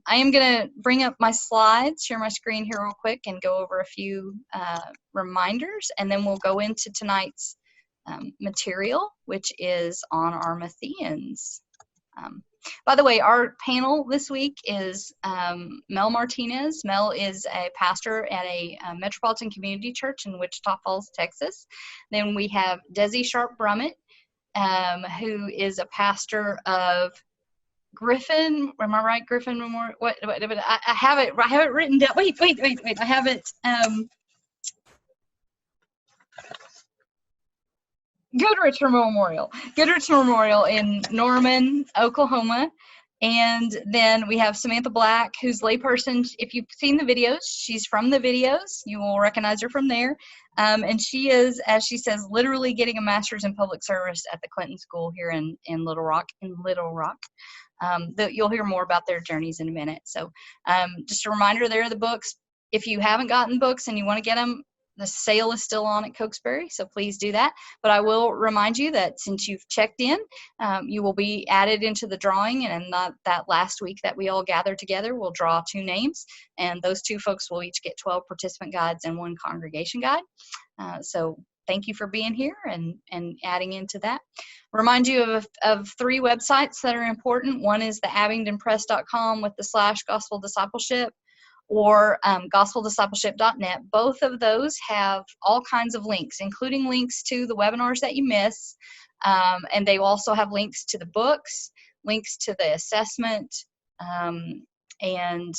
I am going to bring up my slides, share my screen here real quick, and go over a few reminders, and then we'll go into tonight's material, which is on our Mattheans. By the way, our panel this week is Mel Martinez. Mel is a pastor at a Metropolitan Community Church in Wichita Falls, Texas. Then we have Desi Brumit, who is a pastor of Griffin. Am I right? Griffin Memorial. What? I have it. I have it written down. Wait. I have it. Goodrich Memorial in Norman, Oklahoma. And then we have Samantha Black, who's layperson. If you've seen the videos, she's from the videos. You will recognize her from there. And she is, as she says, literally getting a master's in public service at the Clinton School here in Little Rock. You'll hear more about their journeys in a minute. So just a reminder, there are the books. If you haven't gotten books and you want to get them, the sale is still on at Cokesbury, so please do that. But I will remind you that since you've checked in, you will be added into the drawing, and that last week that we all gather together, we'll draw 2 names, and those 2 folks will each get 12 participant guides and 1 congregation guide. So thank you for being here and adding into that. Remind you of 3 websites that are important. One is the abingdonpress.com with the /gospel discipleship, or gospeldiscipleship.net. Both of those have all kinds of links, including links to the webinars that you miss, and they also have links to the books, links to the assessment, and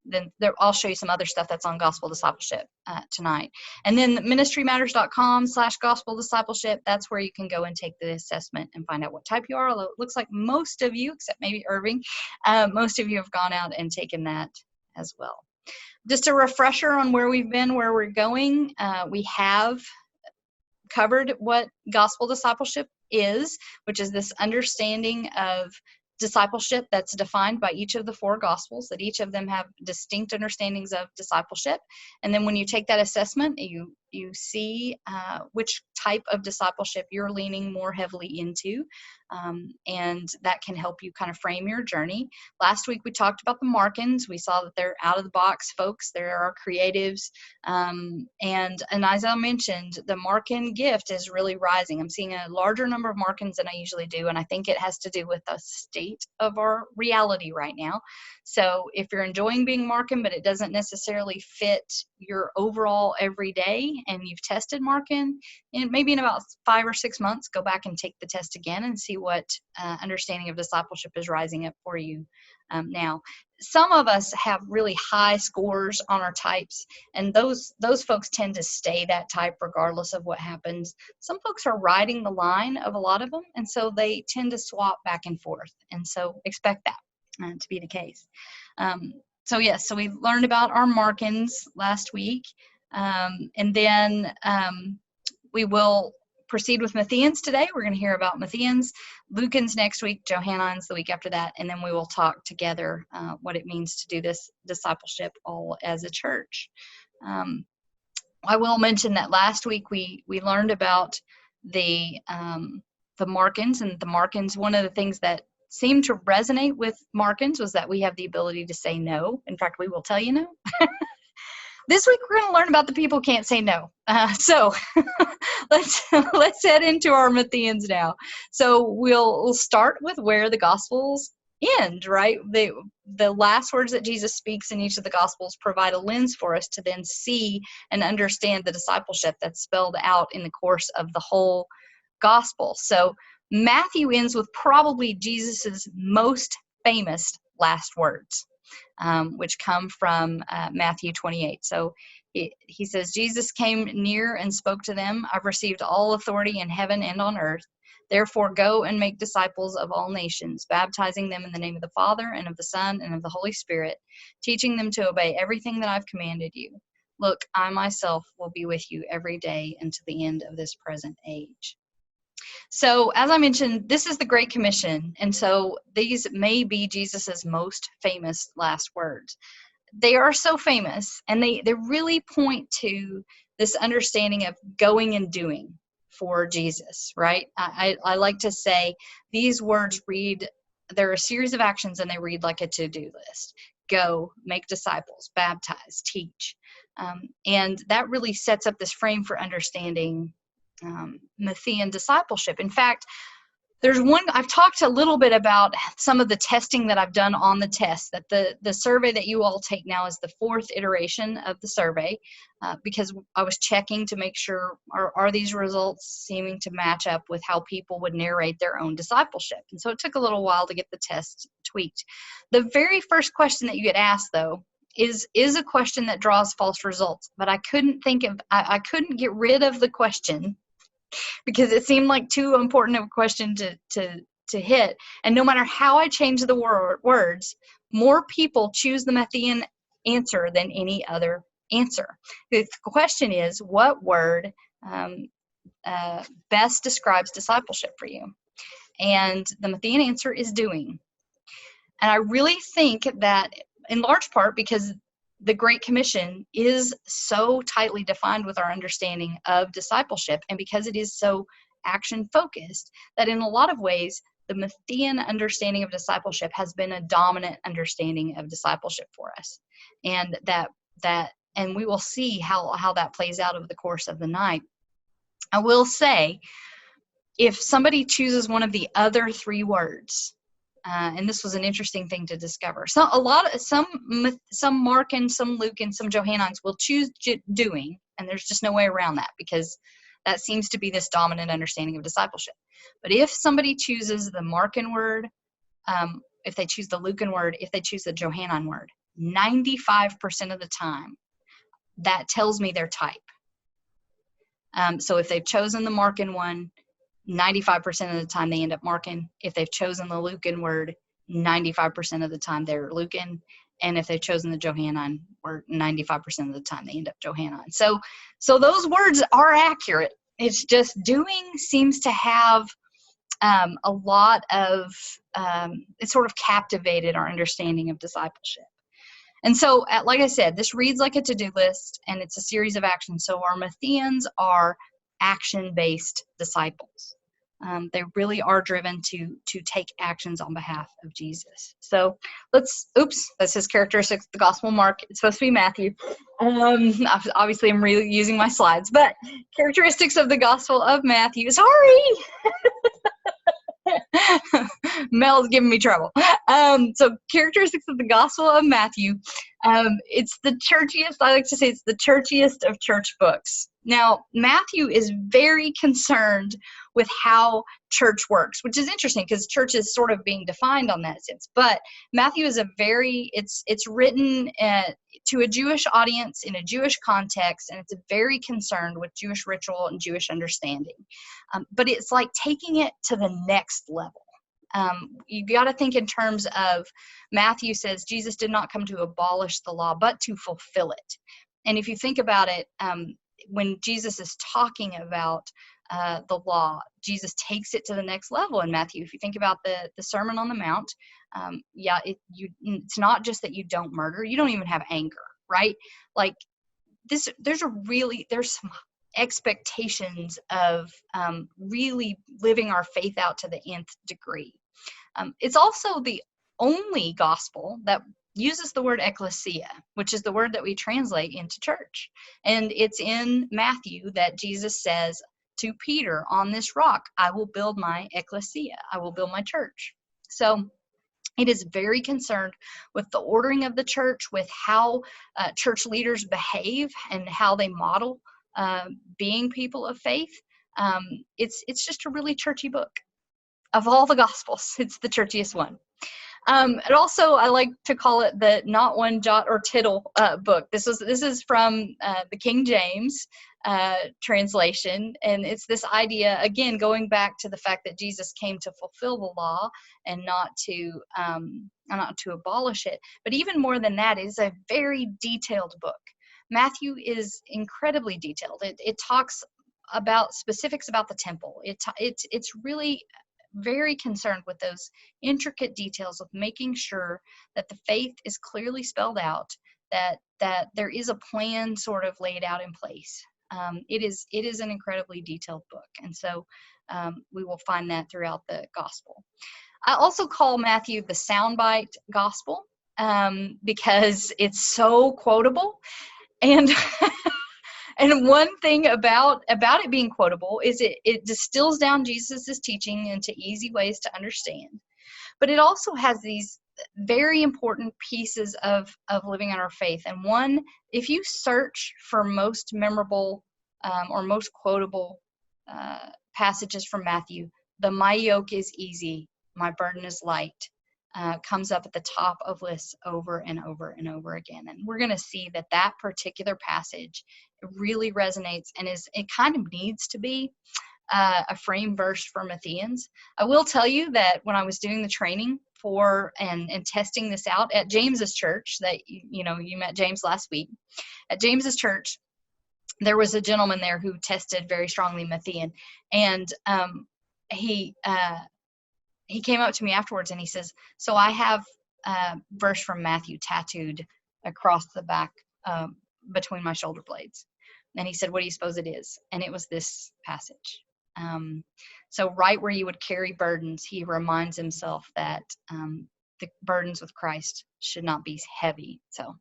then I'll show you some other stuff that's on Gospel Discipleship tonight. And then ministrymatters.com /gospel discipleship, that's where you can go and take the assessment and find out what type you are, although it looks like most of you, except maybe Irving, most of you have gone out and taken that as well. Just a refresher on where we've been, where we're going. We have covered what gospel discipleship is, which is this understanding of discipleship that's defined by each of the 4 gospels, that each of them have distinct understandings of discipleship. And then when you take that assessment, you see which type of discipleship you're leaning more heavily into, and that can help you kind of frame your journey. Last week we talked about the Markins. We saw that they're out of the box folks. There are creatives, and as I mentioned, the Markin gift is really rising. I'm seeing a larger number of Markins than I usually do, and I think it has to do with the state of our reality right now. So if you're enjoying being Markin, but it doesn't necessarily fit your overall everyday, and you've tested Markin, and maybe in about 5 or 6 months, go back and take the test again and see what understanding of discipleship is rising up for you now. Some of us have really high scores on our types, and those folks tend to stay that type regardless of what happens. Some folks are riding the line of a lot of them, and so they tend to swap back and forth, and so expect that to be the case. So yes, so we learned about our Markins last week, and then we will proceed with Mattheans today. We're going to hear about Mattheans, Lucans next week, Johannines the week after that, and then we will talk together what it means to do this discipleship all as a church. I will mention that last week we learned about the Markins, and the Markins, one of the things that seemed to resonate with Markins was that we have the ability to say no. In fact, we will tell you no. This week we're going to learn about the people who can't say no. So let's head into our Mattheans now. So we'll start with where the Gospels end, right? The last words that Jesus speaks in each of the Gospels provide a lens for us to then see and understand the discipleship that's spelled out in the course of the whole Gospel. So Matthew ends with probably Jesus's most famous last words, which come from Matthew 28. So he says, Jesus came near and spoke to them. I've received all authority in heaven and on earth. Therefore, go and make disciples of all nations, baptizing them in the name of the Father and of the Son and of the Holy Spirit, teaching them to obey everything that I've commanded you. Look, I myself will be with you every day until the end of this present age. So as I mentioned, this is the Great Commission, and so these may be Jesus's most famous last words. They are so famous, and they really point to this understanding of going and doing for Jesus, right? I like to say these words read they're a series of actions, and they read like a to-do list. Go, make disciples, baptize, teach. And that really sets up this frame for understanding Matthean discipleship. In fact, there's one, I've talked a little bit about some of the testing that I've done on the test, that the survey that you all take now is the 4th iteration of the survey, because I was checking to make sure, are these results seeming to match up with how people would narrate their own discipleship? And so it took a little while to get the test tweaked. The very first question that you get asked, though, is a question that draws false results, but I couldn't get rid of the question because it seemed like too important of a question to hit. And no matter how I change the words, more people choose the Matthean answer than any other answer. The question is, what word best describes discipleship for you? And the Matthean answer is doing. And I really think that in large part because the Great Commission is so tightly defined with our understanding of discipleship, and because it is so action-focused, that in a lot of ways, the Matthean understanding of discipleship has been a dominant understanding of discipleship for us. And and we will see how that plays out over the course of the night. I will say, if somebody chooses one of the other 3 words, and this was an interesting thing to discover. Some Mark and some Luke and some Johannines will choose doing, and there's just no way around that because that seems to be this dominant understanding of discipleship. But if somebody chooses the Markan word, if they choose the Lucan word, if they choose the Johannine word, 95% of the time, that tells me their type. So if they've chosen the Markan one, 95% of the time they end up Markan. If they've chosen the Lucan word, 95% of the time they're Lucan. And if they've chosen the Johannine word, 95% of the time they end up Johannine. So those words are accurate. It's just doing seems to have a lot of, it sort of captivated our understanding of discipleship. And so, like I said, this reads like a to-do list, and it's a series of actions. So our Mattheans are action-based disciples. They really are driven to take actions on behalf of Jesus. So that's his characteristics of the Gospel of Mark. It's supposed to be Matthew. Obviously, I'm really using my slides, but characteristics of the Gospel of Matthew. Sorry! Mel's giving me trouble. So characteristics of the Gospel of Matthew. It's the churchiest, I like to say it's the churchiest of church books. Now, Matthew is very concerned with how church works, which is interesting because church is sort of being defined on that sense. But Matthew is it's written to a Jewish audience in a Jewish context, and it's very concerned with Jewish ritual and Jewish understanding. But it's like taking it to the next level. You got to think in terms of, Matthew says Jesus did not come to abolish the law, but to fulfill it. And if you think about it, when Jesus is talking about the law, Jesus takes it to the next level in Matthew. If you think about the Sermon on the Mount, it's not just that you don't murder, you don't even have anger, right? Like this, there's some expectations of really living our faith out to the nth degree. It's also the only gospel that uses the word ecclesia, which is the word that we translate into church. And it's in Matthew that Jesus says to Peter, on this rock, I will build my ecclesia. I will build my church. So it is very concerned with the ordering of the church, with how church leaders behave and how they model being people of faith. It's just a really churchy book. Of all the gospels, it's the churchiest one. And also, I like to call it the not one jot or tittle book. This is from the King James translation, and it's this idea, again, going back to the fact that Jesus came to fulfill the law and not to abolish it. But even more than that, it is a very detailed book. Matthew is incredibly detailed. It talks about specifics about the temple. It's really very concerned with those intricate details of making sure that the faith is clearly spelled out, that there is a plan sort of laid out in place. It is an incredibly detailed book, and so we will find that throughout the gospel. I also call Matthew the soundbite gospel, because it's so quotable. And and one thing about it being quotable is it distills down Jesus's teaching into easy ways to understand. But it also has these very important pieces of living in our faith. And one, if you search for most memorable or most quotable passages from Matthew, the "my yoke is easy, my burden is light" comes up at the top of lists over and over and over again. And we're going to see that particular passage really resonates and it kind of needs to be a frame verse for Mattheans. I will tell you that when I was doing the training for and testing this out at James's church, that you met James last week, at James's church, there was a gentleman there who tested very strongly Matthean, and he came up to me afterwards and he says, "So I have a verse from Matthew tattooed across the back between my shoulder blades." And he said, "What do you suppose it is?" And it was this passage. So right where you would carry burdens, he reminds himself that the burdens with Christ should not be heavy. So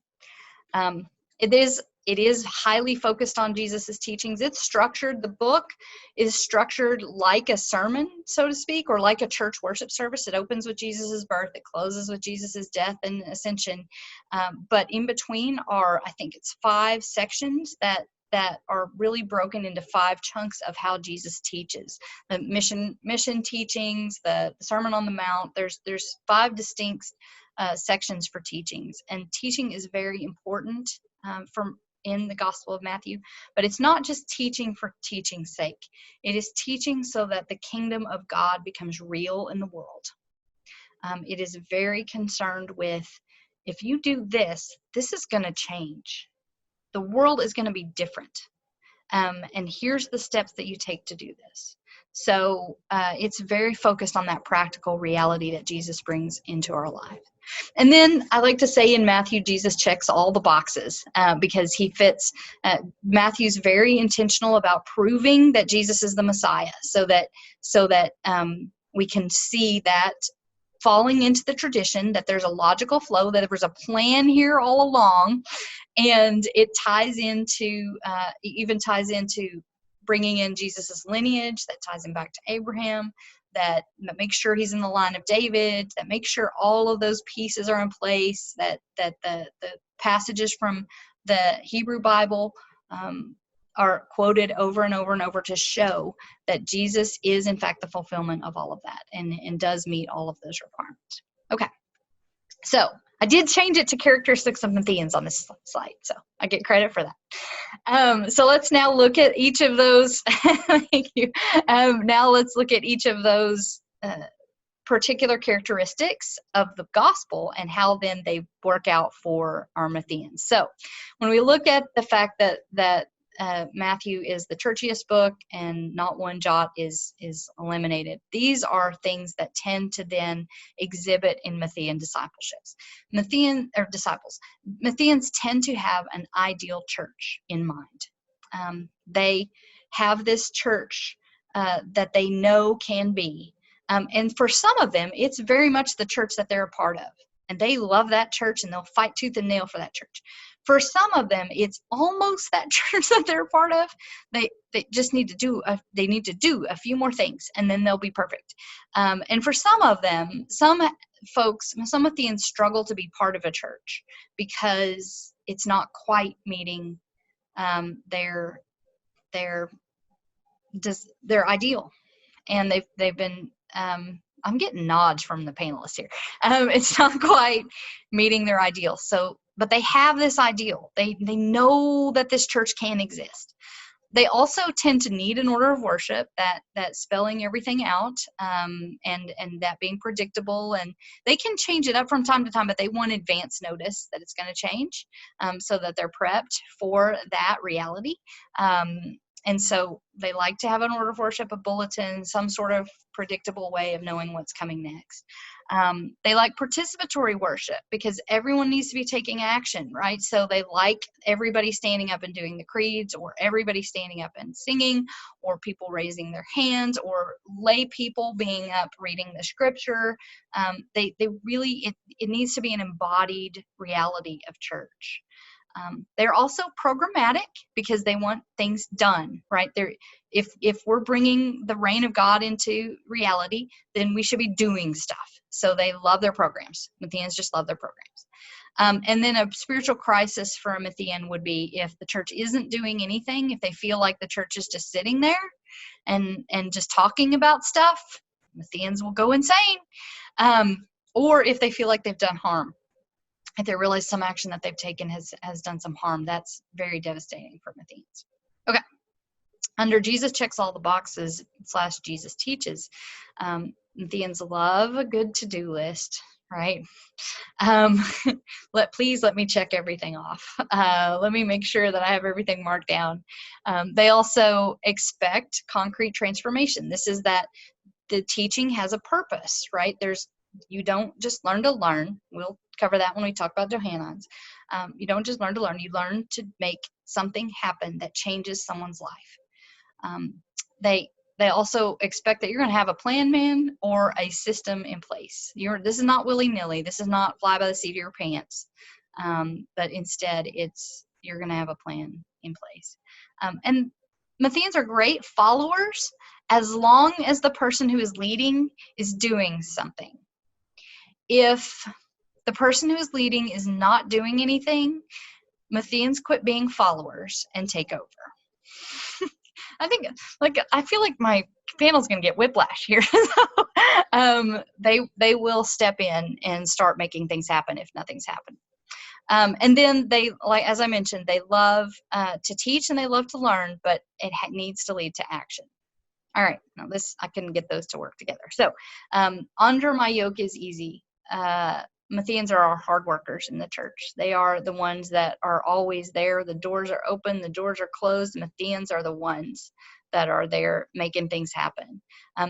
it is highly focused on Jesus's teachings. It's structured. The book is structured like a sermon, so to speak, or like a church worship service. It opens with Jesus's birth. It closes with Jesus's death and ascension. But in between are, I think it's 5 sections that are really broken into 5 chunks of how Jesus teaches. The mission teachings, the Sermon on the Mount. There's 5 distinct sections for teachings, and teaching is very important in the Gospel of Matthew. But it's not just teaching for teaching's sake. It is teaching so that the kingdom of God becomes real in the world. It is very concerned with, if you do this, this is going to change. The world is going to be different. And here's the steps that you take to do this. So it's very focused on that practical reality that Jesus brings into our life. And then I like to say in Matthew, Jesus checks all the boxes because he fits. Matthew's very intentional about proving that Jesus is the Messiah, so that we can see that falling into the tradition, that there's a logical flow, that there was a plan here all along, and it ties into bringing in Jesus's lineage, that ties him back to Abraham, that makes sure he's in the line of David, that makes sure all of those pieces are in place, that the passages from the Hebrew Bible are quoted over and over and over to show that Jesus is in fact the fulfillment of all of that and does meet all of those requirements. Okay, so I did change it to characteristics of Mattheans on this slide, so I get credit for that. So let's now look at each of those. Thank you. Now let's look at each of those particular characteristics of the gospel and how then they work out for our Mattheans. So when we look at the fact that Matthew is the churchiest book and not one jot is eliminated, these are things that tend to then exhibit in Matthean discipleships. Mattheans tend to have an ideal church in mind. They have this church that they know can be. And for some of them, it's very much the church that they're a part of. And they love that church and they'll fight tooth and nail for that church. For some of them, it's almost that church that they're a part of. They just need to do a few more things and then they'll be perfect. And for some of them, some Mattheans struggle to be part of a church because it's not quite meeting their ideal. And they've been I'm getting nods from the panelists here. It's not quite meeting their ideal. So, but they have this ideal. They know that this church can exist. They also tend to need an order of worship that spelling everything out and that being predictable. And they can change it up from time to time, but they want advance notice that it's going to change so that they're prepped for that reality. And so they like to have an order of worship, a bulletin, some sort of predictable way of knowing what's coming next. They like participatory worship because everyone needs to be taking action, right? So they like everybody standing up and doing the creeds, or everybody standing up and singing, or people raising their hands, or lay people being up reading the scripture. They really, it needs to be an embodied reality of church. They're also programmatic because they want things done, right? If we're bringing the reign of God into reality, then we should be doing stuff. So they love their programs. Mattheans just love their programs. And then a spiritual crisis for a Matthean would be if the church isn't doing anything, if they feel like the church is just sitting there and just talking about stuff, Mattheans will go insane. Or if they feel like they've done harm. If they realize some action that they've taken has done some harm, that's very devastating for Mattheans. Okay. Under Jesus checks all the boxes / Jesus teaches, Mattheans love a good to-do list, right? Please let me check everything off. Let me make sure that I have everything marked down. They also expect concrete transformation. This is that the teaching has a purpose, right? You don't just learn to learn. We'll cover that when we talk about Johannines. You don't just learn to learn. You learn to make something happen that changes someone's life. They also expect that you're going to have a plan, man, or a system in place. This is not willy-nilly. This is not fly by the seat of your pants. But instead, you're going to have a plan in place. And Mattheans are great followers as long as the person who is leading is doing something. If the person who is leading is not doing anything, Mattheans quit being followers and take over. I feel like my panel's going to get whiplash here. They will step in and start making things happen if nothing's happened. And then they, like as I mentioned, they love to teach and they love to learn, but it needs to lead to action. All right, now I couldn't get those to work together. So under my yoke is easy. Mattheans are our hard workers in the church. They are the ones that are always there. The doors are open, the doors are closed. Mattheans are the ones that are there making things happen.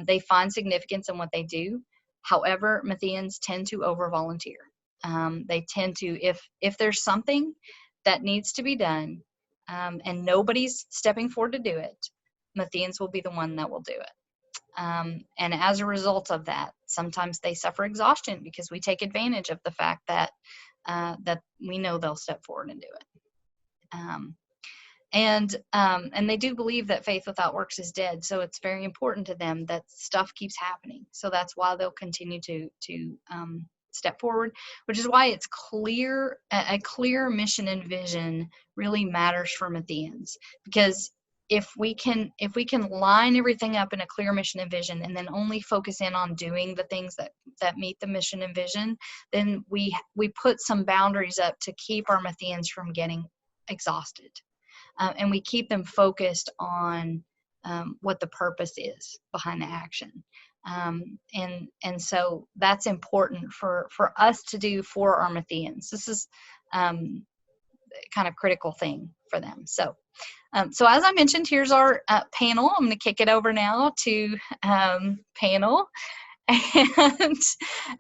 They find significance in what they do. However, Mattheans tend to over-volunteer. They tend to, if there's something that needs to be done and nobody's stepping forward to do it, Mattheans will be the one that will do it. And as a result of that, sometimes they suffer exhaustion because we take advantage of the fact that we know they'll step forward and do it. And they do believe that faith without works is dead. So it's very important to them that stuff keeps happening. So that's why they'll continue to step forward, which is why it's clear, a clear mission and vision really matters for Mattheans, because if we can line everything up in a clear mission and vision and then only focus in on doing the things that meet the mission and vision, then we put some boundaries up to keep our Mattheans from getting exhausted. And we keep them focused on what the purpose is behind the action. And so that's important for us to do for our Mattheans. This is kind of critical thing for them. So as I mentioned, here's our panel. I'm going to kick it over now to panel. And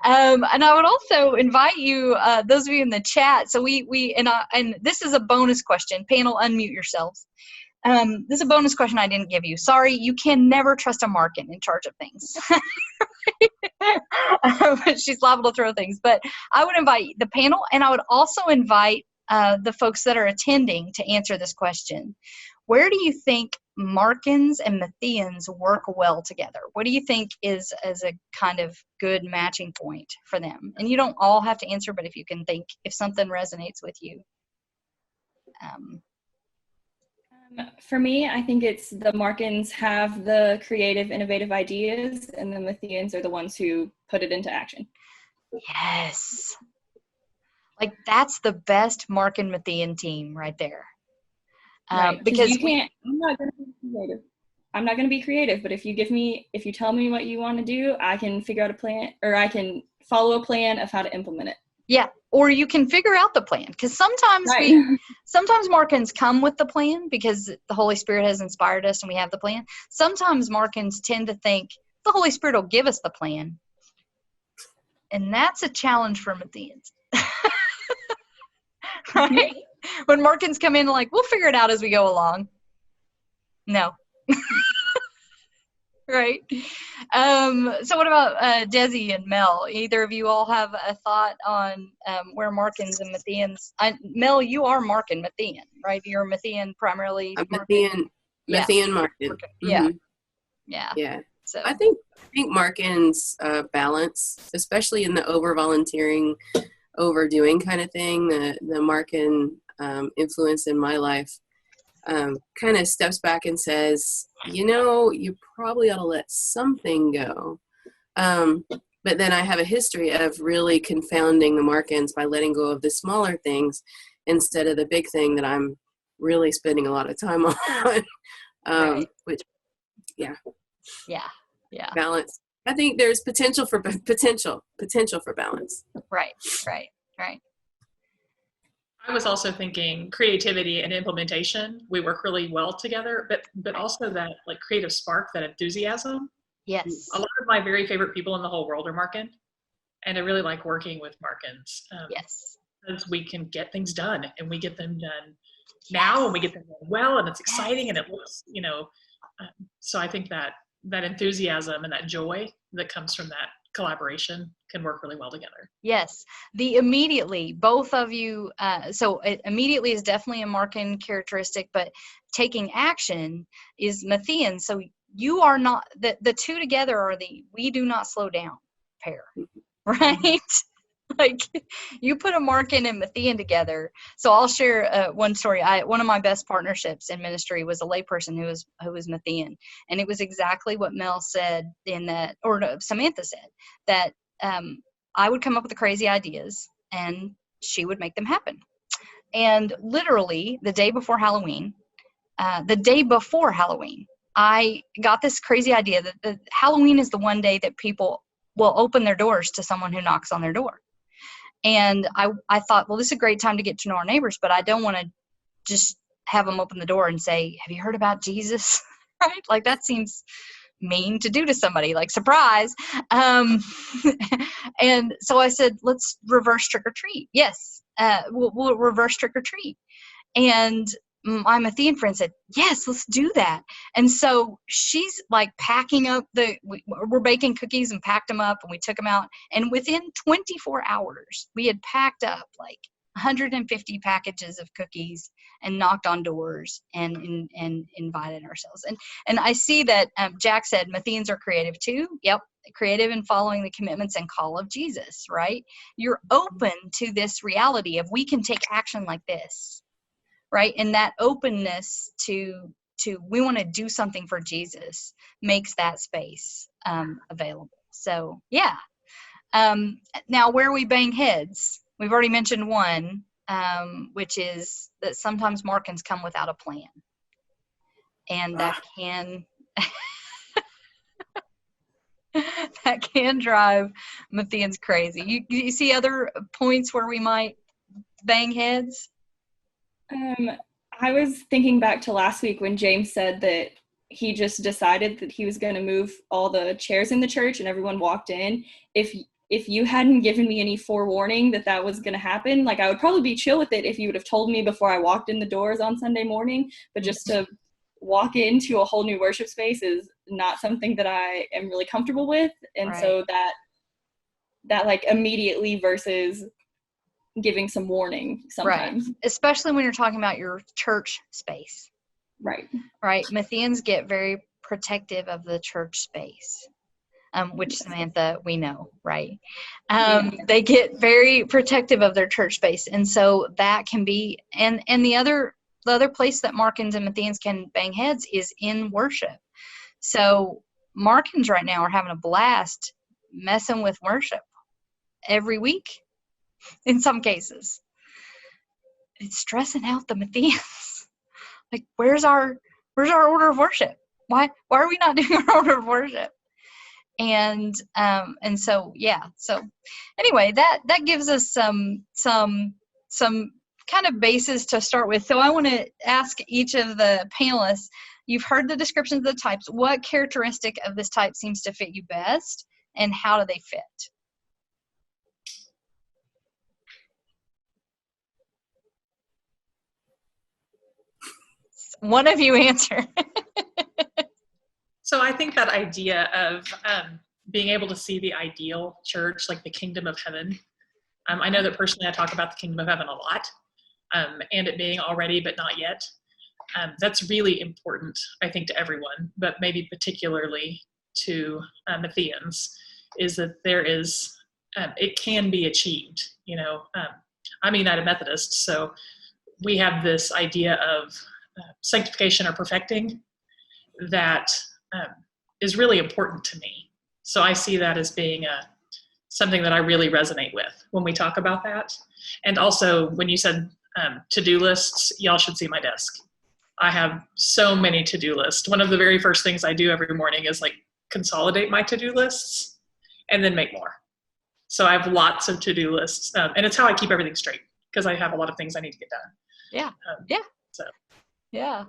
I would also invite you, those of you in the chat. So and this is a bonus question. Panel, unmute yourselves. This is a bonus question I didn't give you. Sorry, you can never trust a Markin in charge of things. She's liable to throw things. But I would invite the panel, and I would also invite the folks that are attending to answer this question. Where do you think Markins and Mattheans work well together? What do you think is a kind of good matching point for them? And you don't all have to answer, but if you can think, if something resonates with you. For me, I think it's the Markins have the creative, innovative ideas, and the Mattheans are the ones who put it into action. Yes. Like that's the best Markin Matthean team right there. Right. Because I'm not going to be creative. I'm not going to be creative, but if you tell me what you want to do, I can figure out a plan, or I can follow a plan of how to implement it. Yeah. Or you can figure out the plan, because sometimes sometimes Markins come with the plan because the Holy Spirit has inspired us and we have the plan. Sometimes Markins tend to think the Holy Spirit will give us the plan. And that's a challenge for Mattheans. Right? When Markins come in like, we'll figure it out as we go along. No. Right. So what about Desi and Mel? Either of you all have a thought on where Markins and Mattheans? Mel, you are Mark and Matthean, right? You're Matthean primarily. I'm Matthean Markin. Yeah. Mm-hmm. Yeah. So I think Markin's balance, especially in the over volunteering, overdoing kind of thing, the Markin influence in my life kind of steps back and says, you probably ought to let something go. But then I have a history of really confounding the Markins by letting go of the smaller things instead of the big thing that I'm really spending a lot of time on. right. Which, yeah. Balance. I think there's potential for balance. Right. I was also thinking creativity and implementation. We work really well together, but also that like creative spark, that enthusiasm. Yes. A lot of my very favorite people in the whole world are Markin, and I really like working with Markins. Yes. Because we can get things done, and we get them done now, and we get them done well, and it's exciting, and it looks, so I think that enthusiasm and that joy that comes from that collaboration can work really well together. Yes. Both of you, so immediately is definitely a Markin characteristic, but taking action is Matthean. So you are not, the two together are we do not slow down pair, right? Like you put a Markin and Matthean together. So I'll share one story. One of my best partnerships in ministry was a layperson who was Matthean, and it was exactly what Mel said Samantha said, that I would come up with the crazy ideas and she would make them happen. And literally the day before Halloween, I got this crazy idea that Halloween is the one day that people will open their doors to someone who knocks on their door. And I thought, well, this is a great time to get to know our neighbors, but I don't want to just have them open the door and say, have you heard about Jesus? Right? Like that seems mean to do to somebody, like surprise. And so I said, let's reverse trick or treat. Yes. We'll reverse trick or treat. And my Matthean friend said, yes, let's do that. And so she's like packing up we're baking cookies and packed them up, and we took them out. And within 24 hours, we had packed up like 150 packages of cookies and knocked on doors and invited ourselves. And I see that Jack said Mattheans are creative too. Yep. Creative in following the commitments and call of Jesus, right? You're open to this reality of we can take action like this. Right. And that openness to we want to do something for Jesus makes that space available. So, yeah. Now, where we bang heads, we've already mentioned one, which is that sometimes Markins come without a plan. And that can drive Mattheans crazy. You see other points where we might bang heads? I was thinking back to last week when James said that he just decided that he was going to move all the chairs in the church and everyone walked in. If you hadn't given me any forewarning that was going to happen, like I would probably be chill with it if you would have told me before I walked in the doors on Sunday morning, but just to walk into a whole new worship space is not something that I am really comfortable with. And right. So that like immediately versus giving some warning sometimes. Right. Especially when you're talking about your church space. Right. Right. Mattheans get very protective of the church space, which Samantha, we know, right? They get very protective of their church space. And so that can be, and the other place that Markins and Mattheans can bang heads is in worship. So Markins right now are having a blast messing with worship every week. In some cases, it's stressing out the Mattheans. Like, where's our order of worship? Why are we not doing our order of worship? And so yeah. So anyway, that gives us some kind of basis to start with. So I want to ask each of the panelists, you've heard the descriptions of the types. What characteristic of this type seems to fit you best, and how do they fit? One of you answer. So I think that idea of being able to see the ideal church, like the kingdom of heaven. I know that personally I talk about the kingdom of heaven a lot, and it being already but not yet. That's really important, I think, to everyone, but maybe particularly to Mattheans, is that there is, it can be achieved. I'm a United Methodist, so we have this idea of sanctification or perfecting that is really important to me. So I see that as being something that I really resonate with when we talk about that. And also, when you said to-do lists, y'all should see my desk. I have so many to-do lists. One of the very first things I do every morning is like consolidate my to-do lists and then make more. So I have lots of to-do lists, and it's how I keep everything straight, because I have a lot of things I need to get done. Yeah. So. Yeah.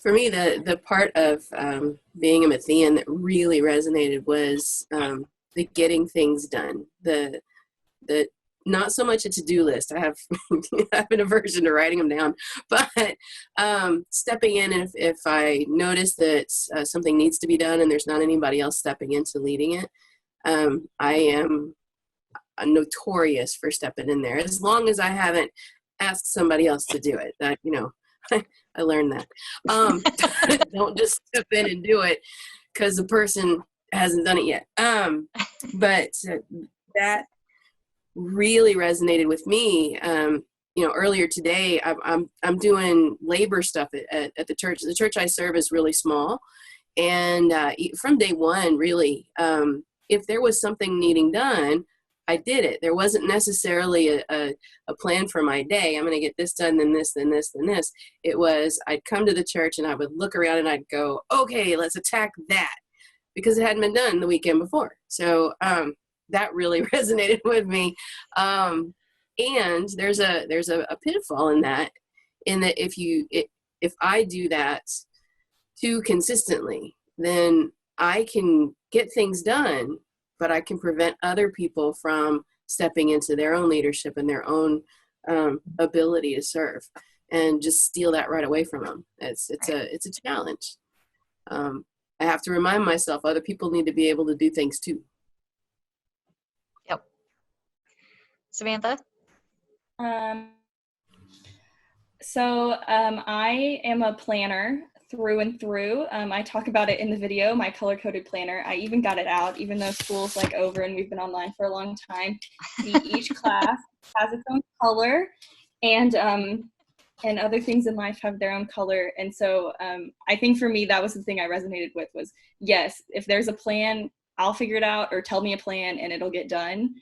For me, the part of being a Matthean that really resonated was the getting things done. The not so much a to-do list. I have an aversion to writing them down, but stepping in, and if I notice that something needs to be done and there's not anybody else stepping into leading it, I am notorious for stepping in there, as long as I haven't asked somebody else to do it. That, I learned that. Don't just step in and do it because the person hasn't done it yet. But that really resonated with me. Earlier today, I'm doing labor stuff at the church. The church I serve is really small, and from day one, really, if there was something needing done, I did it. There wasn't necessarily a plan for my day. I'm going to get this done, then this, then this, then this. It was, I'd come to the church and I would look around and I'd go, okay, let's attack that, because it hadn't been done the weekend before. So that really resonated with me. And there's a pitfall in that if I do that too consistently, then I can get things done, but I can prevent other people from stepping into their own leadership and their own ability to serve, and just steal that right away from them. It's a challenge. I have to remind myself other people need to be able to do things too. Yep. Samantha? I am a planner through and through. I talk about it in the video, my color-coded planner. I even got it out, even though school's like over and we've been online for a long time. Each class has its own color, and other things in life have their own color. And so I think for me, that was the thing I resonated with, was, yes, if there's a plan, I'll figure it out, or tell me a plan and it'll get done.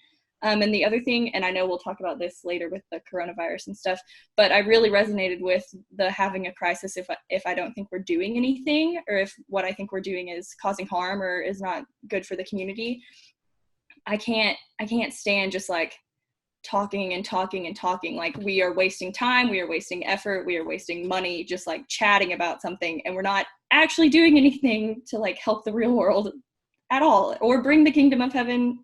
And the other thing, and I know we'll talk about this later with the coronavirus and stuff, but I really resonated with the having a crisis if I don't think we're doing anything, or if what I think we're doing is causing harm or is not good for the community. I can't stand just like talking and talking and talking. Like, we are wasting time, we are wasting effort, we are wasting money, just like chatting about something, and we're not actually doing anything to like help the real world at all, or bring the kingdom of heaven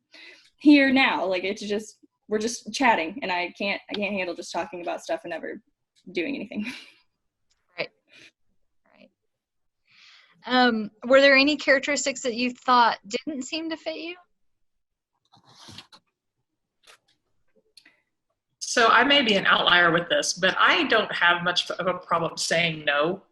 here now. Like, it's just, we're just chatting, and I can't handle just talking about stuff and never doing anything. Right. Were there any characteristics that you thought didn't seem to fit you? So I may be an outlier with this, but I don't have much of a problem saying no.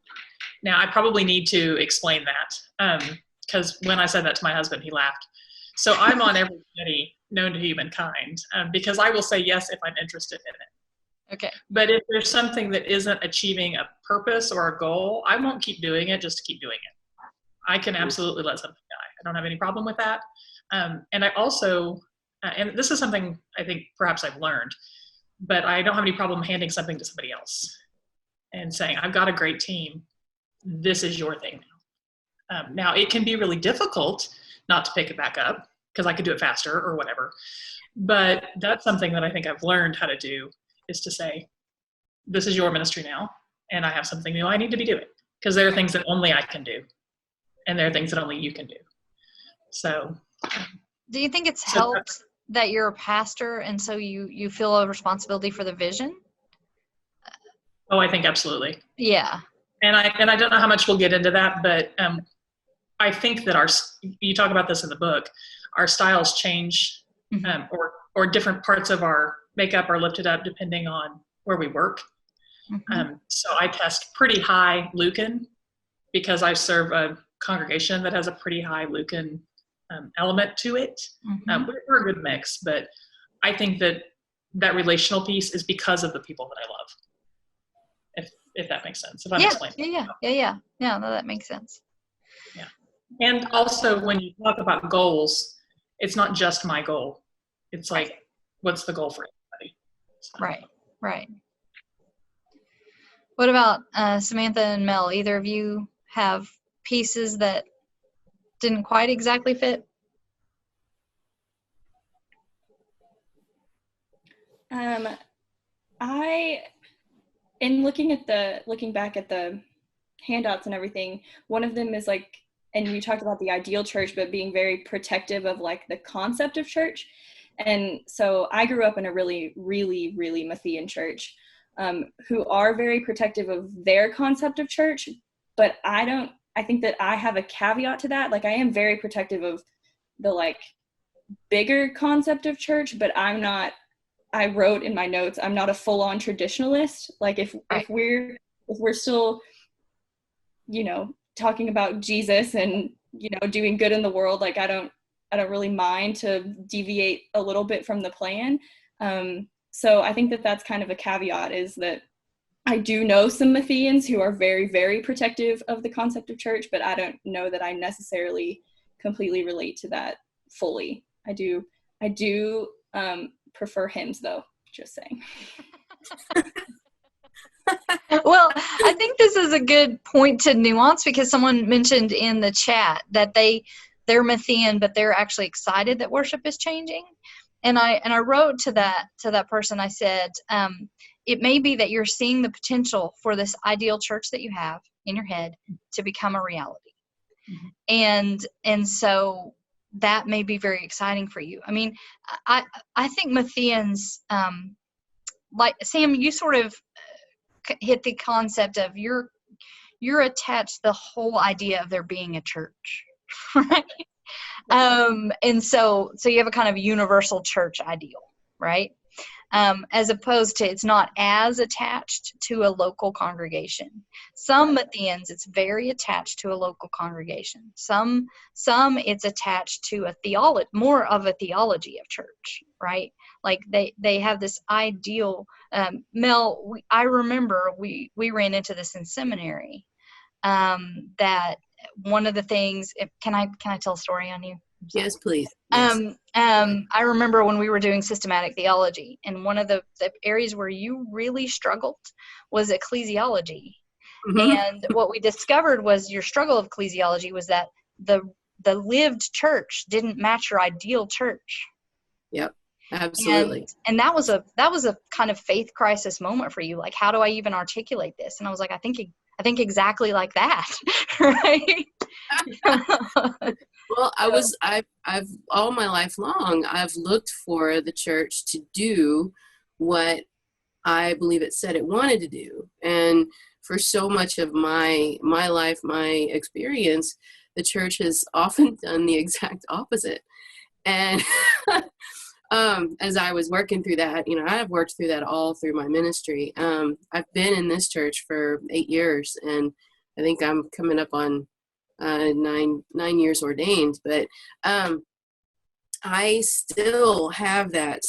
Now, I probably need to explain that, because when I said that to my husband, he laughed. So I'm on every committee known to humankind, because I will say yes if I'm interested in it. Okay. But if there's something that isn't achieving a purpose or a goal, I won't keep doing it just to keep doing it. I can absolutely let something die. I don't have any problem with that. And I also, and this is something I think perhaps I've learned, but I don't have any problem handing something to somebody else and saying, I've got a great team. This is your thing Now, it can be really difficult not to pick it back up because I could do it faster or whatever. But that's something that I think I've learned how to do, is to say, this is your ministry now, and I have something new I need to be doing, because there are things that only I can do, and there are things that only you can do. So, do you think it's helped that you're a pastor and so you feel a responsibility for the vision? Oh, I think absolutely. Yeah. And I don't know how much we'll get into that, but I think that you talk about this in the book, our styles change, or different parts of our makeup are lifted up depending on where we work. So I test pretty high Lucan because I serve a congregation that has a pretty high Lucan element to it. We're a good mix, but I think that relational piece is because of the people that I love. If that makes sense. If I'm explaining. Yeah. No, that makes sense. Yeah. And also, when you talk about goals, it's not just my goal. It's like, what's the goal for everybody? So. Right. What about Samantha and Mel? Either of you have pieces that didn't quite exactly fit? In looking back at the handouts and everything, one of them is like, and you talked about the ideal church, but being very protective of like the concept of church. And so I grew up in a really, really, really Matthean church, who are very protective of their concept of church. But I think that I have a caveat to that. Like, I am very protective of the like bigger concept of church, but I wrote in my notes, I'm not a full-on traditionalist. Like if we're still, talking about Jesus and, doing good in the world, like I don't really mind to deviate a little bit from the plan. So I think that that's kind of a caveat, is that I do know some Mattheans who are very, very protective of the concept of church, but I don't know that I necessarily completely relate to that fully. I do prefer hymns, though, just saying. Well, I think this is a good point to nuance, because someone mentioned in the chat that they're Matthean, but they're actually excited that worship is changing. And I wrote to that person, I said, it may be that you're seeing the potential for this ideal church that you have in your head to become a reality. And so that may be very exciting for you. I mean, I think Mattheans, like Sam, you sort of hit the concept of you're attached to the whole idea of there being a church, right? And so you have a kind of universal church ideal, right? As opposed to, it's not as attached to a local congregation. Some Mattheans, it's very attached to a local congregation. Some it's attached to more of a theology of church, right? Like they have this ideal. Mel, I remember we ran into this in seminary. That one of the things. Can I tell a story on you? Yes, please. Yes. I remember when we were doing systematic theology, and one of the areas where you really struggled was ecclesiology. And what we discovered was your struggle of ecclesiology was that the lived church didn't match your ideal church. Yep, absolutely. And that was a kind of faith crisis moment for you. Like, how do I even articulate this? And I was like, I think exactly like that, right? Well, I've all my life long, I've looked for the church to do what I believe it said it wanted to do. And for so much of my life, my experience, the church has often done the exact opposite. And as I was working through that, I have worked through that all through my ministry. I've been in this church for 8 years, and I think I'm coming up on 9 years ordained, but I still have that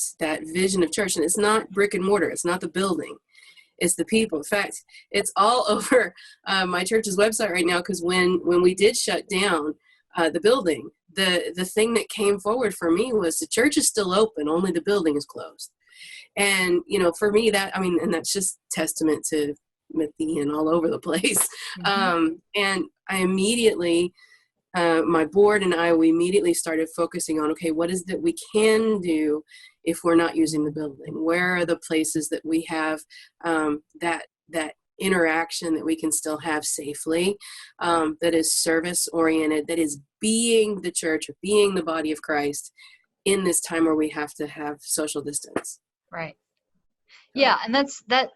vision of church, and it's not brick and mortar. It's not the building. It's the people. In fact, it's all over my church's website right now, because when we did shut down the building, the thing that came forward for me was the church is still open, only the building is closed. And, for me and that's just testament to Matthean all over the place. And I immediately my board and I, we immediately started focusing on, okay, what is that we can do if we're not using the building? Where are the places that we have that interaction that we can still have safely, that is service oriented, that is being the church or being the body of Christ in this time where we have to have social distance. Right. Yeah. And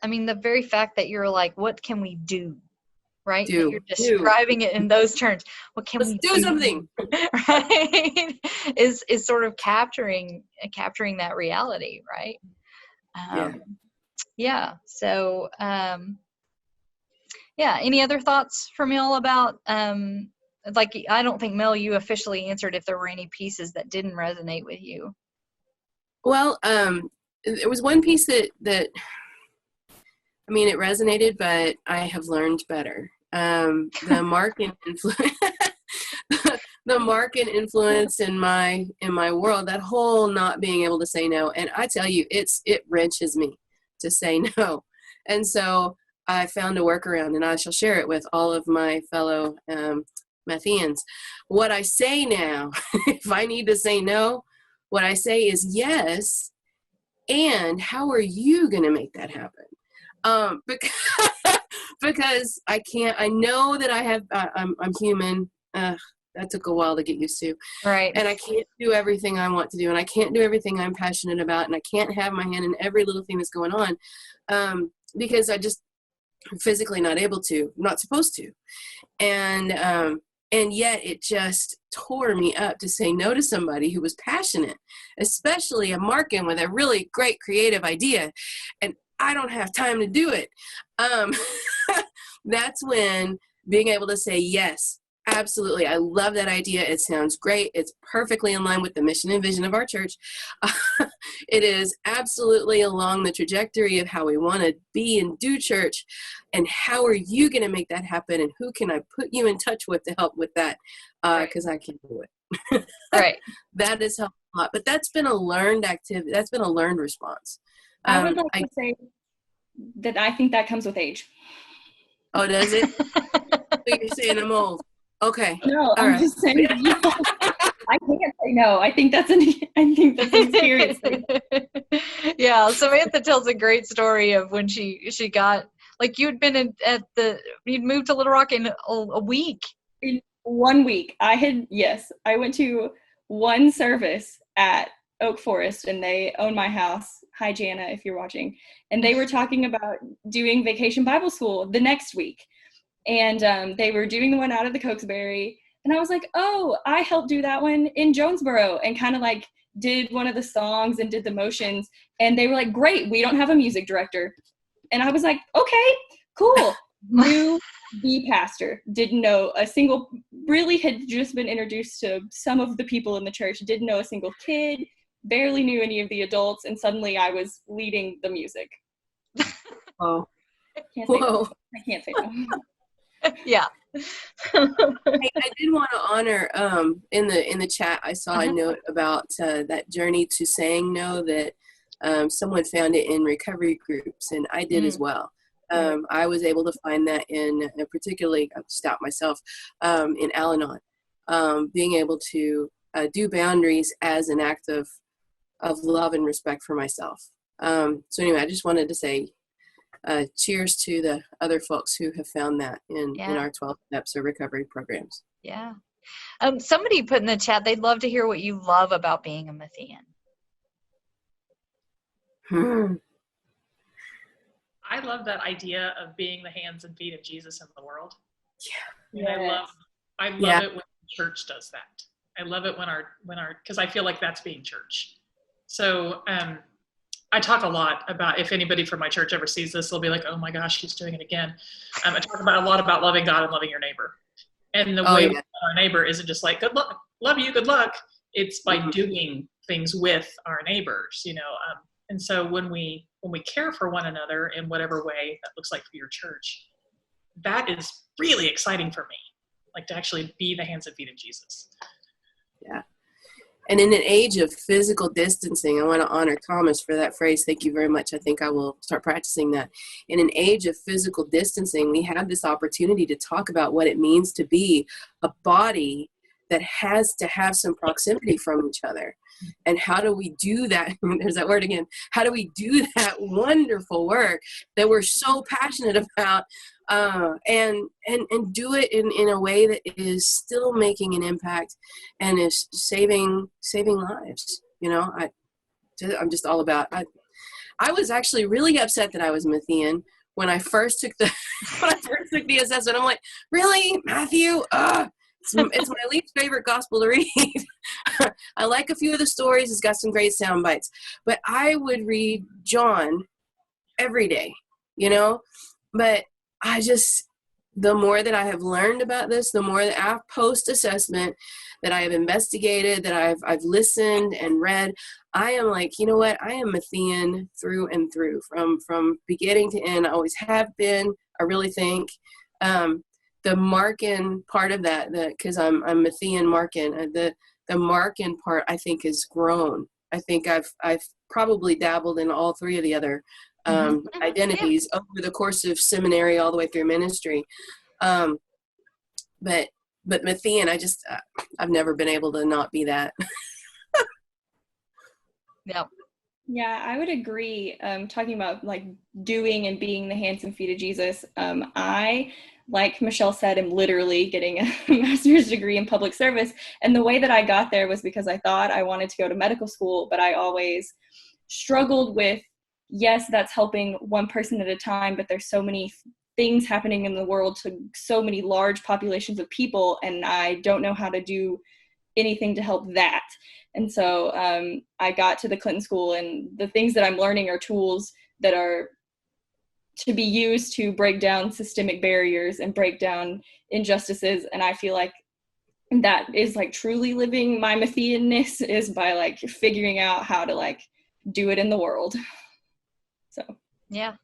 I mean, the very fact that you're like, what can we do? Right? That you're describing it in those terms. What can we do something? Right? is sort of capturing that reality, right? Yeah. So, yeah. Any other thoughts from y'all about, like, I don't think, Mel, you officially answered if there were any pieces that didn't resonate with you. Well, there was one piece that I mean, it resonated, but I have learned better. The market influence, the market influence in my world, that whole not being able to say no. And I tell you, it wrenches me to say no. And so I found a workaround, and I shall share it with all of my fellow Mattheans. What I say now, if I need to say no, what I say is yes. And how are you going to make that happen? Because I can't. I know that I'm human. That took a while to get used to. Right. And I can't do everything I want to do, and I can't do everything I'm passionate about, and I can't have my hand in every little thing that's going on, because I just physically not able to, not supposed to, and yet it just tore me up to say no to somebody who was passionate, especially a Markin with a really great creative idea, and I don't have time to do it. That's when being able to say, yes, absolutely, I love that idea. It sounds great. It's perfectly in line with the mission and vision of our church. It is absolutely along the trajectory of how we want to be and do church. And how are you going to make that happen? And who can I put you in touch with to help with that? Because I can't do it. Right. That has helped a lot. But that's been a learned activity. That's been a learned response. I would like to say that I think that comes with age. Oh, does it? So you're saying I'm old. Okay. No, I'm just saying. I can't say no. I think that's an experience thing. Yeah, Samantha tells a great story of when she got, like, you'd been you'd moved to Little Rock in a week. In 1 week, I went to one service at Oak Forest, and they own my house. Hi, Jana, if you're watching. And they were talking about doing Vacation Bible School the next week. And they were doing the one out of the Cokesbury. And I was like, oh, I helped do that one in Jonesboro, and kind of like did one of the songs and did the motions. And they were like, great, we don't have a music director. And I was like, okay, cool. New the pastor, didn't know a single, really had just been introduced to some of the people in the church, didn't know a single kid, barely knew any of the adults, and suddenly I was leading the music. Oh. I can't say no. Yeah. Hey, I did want to honor in the chat I saw a note about that journey to saying no, that someone found it in recovery groups, and I did as well. I was able to find that in particularly, I've stopped myself, in Al-Anon, being able to do boundaries as an act of love and respect for myself. So anyway, I just wanted to say cheers to the other folks who have found that in our 12 steps of recovery programs. Yeah. Somebody put in the chat, they'd love to hear what you love about being a Matthean. I love that idea of being the hands and feet of Jesus in the world. Yeah. And I love it when the church does that. I love it when our, because I feel like that's being church. So I talk a lot about, if anybody from my church ever sees this, they'll be like, oh my gosh, she's doing it again. I talk a lot about loving God and loving your neighbor. And the way we love our neighbor isn't just like, good luck, love you, good luck. It's by doing things with our neighbors, you know. And so when we care for one another in whatever way that looks like for your church, that is really exciting for me, like to actually be the hands and feet of Jesus. Yeah. And in an age of physical distancing, I want to honor Thomas for that phrase. Thank you very much. I think I will start practicing that. In an age of physical distancing, we have this opportunity to talk about what it means to be a body that has to have some proximity from each other. And how do we do that? There's that word again. How do we do that wonderful work that we're so passionate about, and do it in a way that is still making an impact and is saving lives? I'm just all about. I was actually really upset that I was Matthean when I first took the assessment. I'm like, really, Matthew? It's my least favorite gospel to read. I like a few of the stories. It's got some great sound bites. But I would read John every day, But the more that I have learned about this, the more that I've post-assessment, that I have investigated, that I've listened and read, I am like, you know what? I am Matthean through and through, from beginning to end. I always have been. I really think. The Markin part of that, because I'm Matthean Markin, the Markin part I think has grown. I think I've probably dabbled in all three of the other identities over the course of seminary all the way through ministry. But Matthean, I've never been able to not be that. Yep. Yeah, I would agree. Talking about like doing and being the hands and feet of Jesus. I, like Michelle said, am literally getting a master's degree in public service. And the way that I got there was because I thought I wanted to go to medical school, but I always struggled with, yes, that's helping one person at a time, but there's so many things happening in the world to so many large populations of people, and I don't know how to do anything to help that. And so I got to the Clinton School, and the things that I'm learning are tools that are to be used to break down systemic barriers and break down injustices. And I feel like that is like truly living my Mattheanness, is by like figuring out how to like do it in the world. So yeah.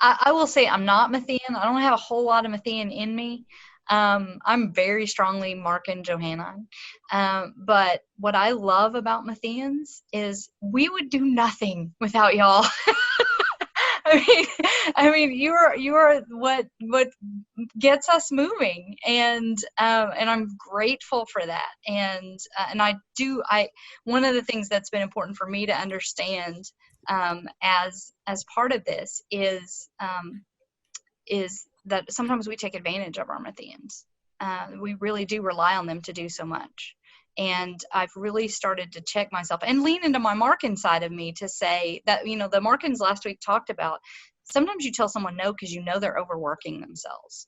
I will say I'm not Matthean. I don't have a whole lot of Matthean in me. I'm very strongly Mark and Johannine. But what I love about Mattheans is we would do nothing without y'all. I mean, you are what gets us moving, and I'm grateful for that. And one of the things that's been important for me to understand as part of this is that sometimes we take advantage of our Mattheans. We really do rely on them to do so much. And I've really started to check myself and lean into my Markin side of me to say that, the Markins last week talked about, sometimes you tell someone no because they're overworking themselves.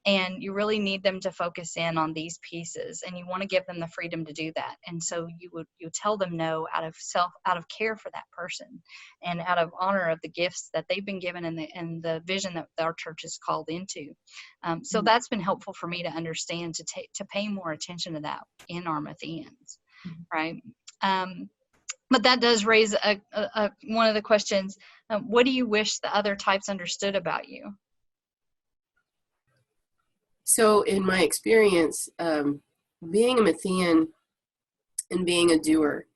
And you really need them to focus in on these pieces, and you want to give them the freedom to do that. And so you tell them no out of care for that person, and out of honor of the gifts that they've been given and the vision that our church is called into. So that's been helpful for me to understand, to pay more attention to that in our Mattheans, right? But that does raise one of the questions. What do you wish the other types understood about you? So in my experience, being a Matthean and being a doer,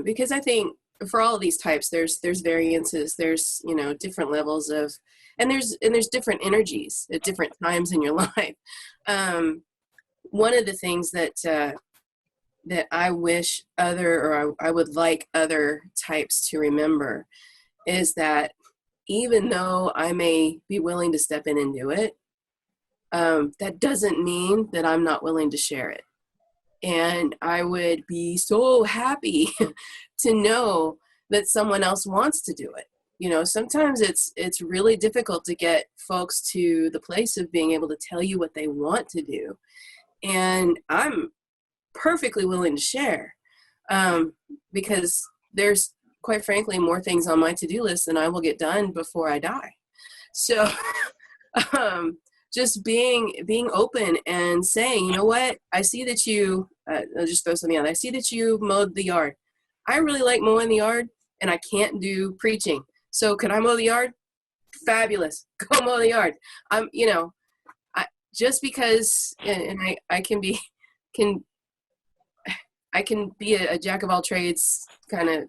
because I think for all of these types, there's variances, there's, different levels of, and there's different energies at different times in your life. One of the things that I wish I would like other types to remember is that even though I may be willing to step in and do it, that doesn't mean that I'm not willing to share it. And I would be so happy to know that someone else wants to do it. Sometimes it's really difficult to get folks to the place of being able to tell you what they want to do. And I'm perfectly willing to share, because there's, quite frankly, more things on my to-do list than I will get done before I die. So, just being open and saying, you know what, I see that you, I'll just throw something out. I see that you mowed the yard. I really like mowing the yard, and I can't do preaching. So can I mow the yard? Fabulous. Go mow the yard. Just because, and I can be a jack of all trades kind of,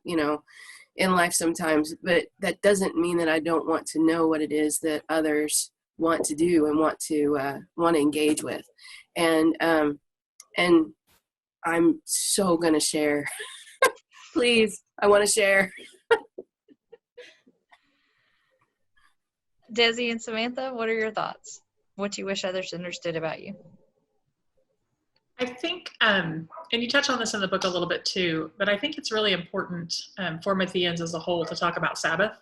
in life sometimes, but that doesn't mean that I don't want to know what it is that others want to do and want to engage with. And And I'm so going to share. Please, I want to share. Desi and Samantha, what are your thoughts? What do you wish others understood about you? I think, and you touch on this in the book a little bit too, but I think it's really important for Mattheans as a whole to talk about Sabbath.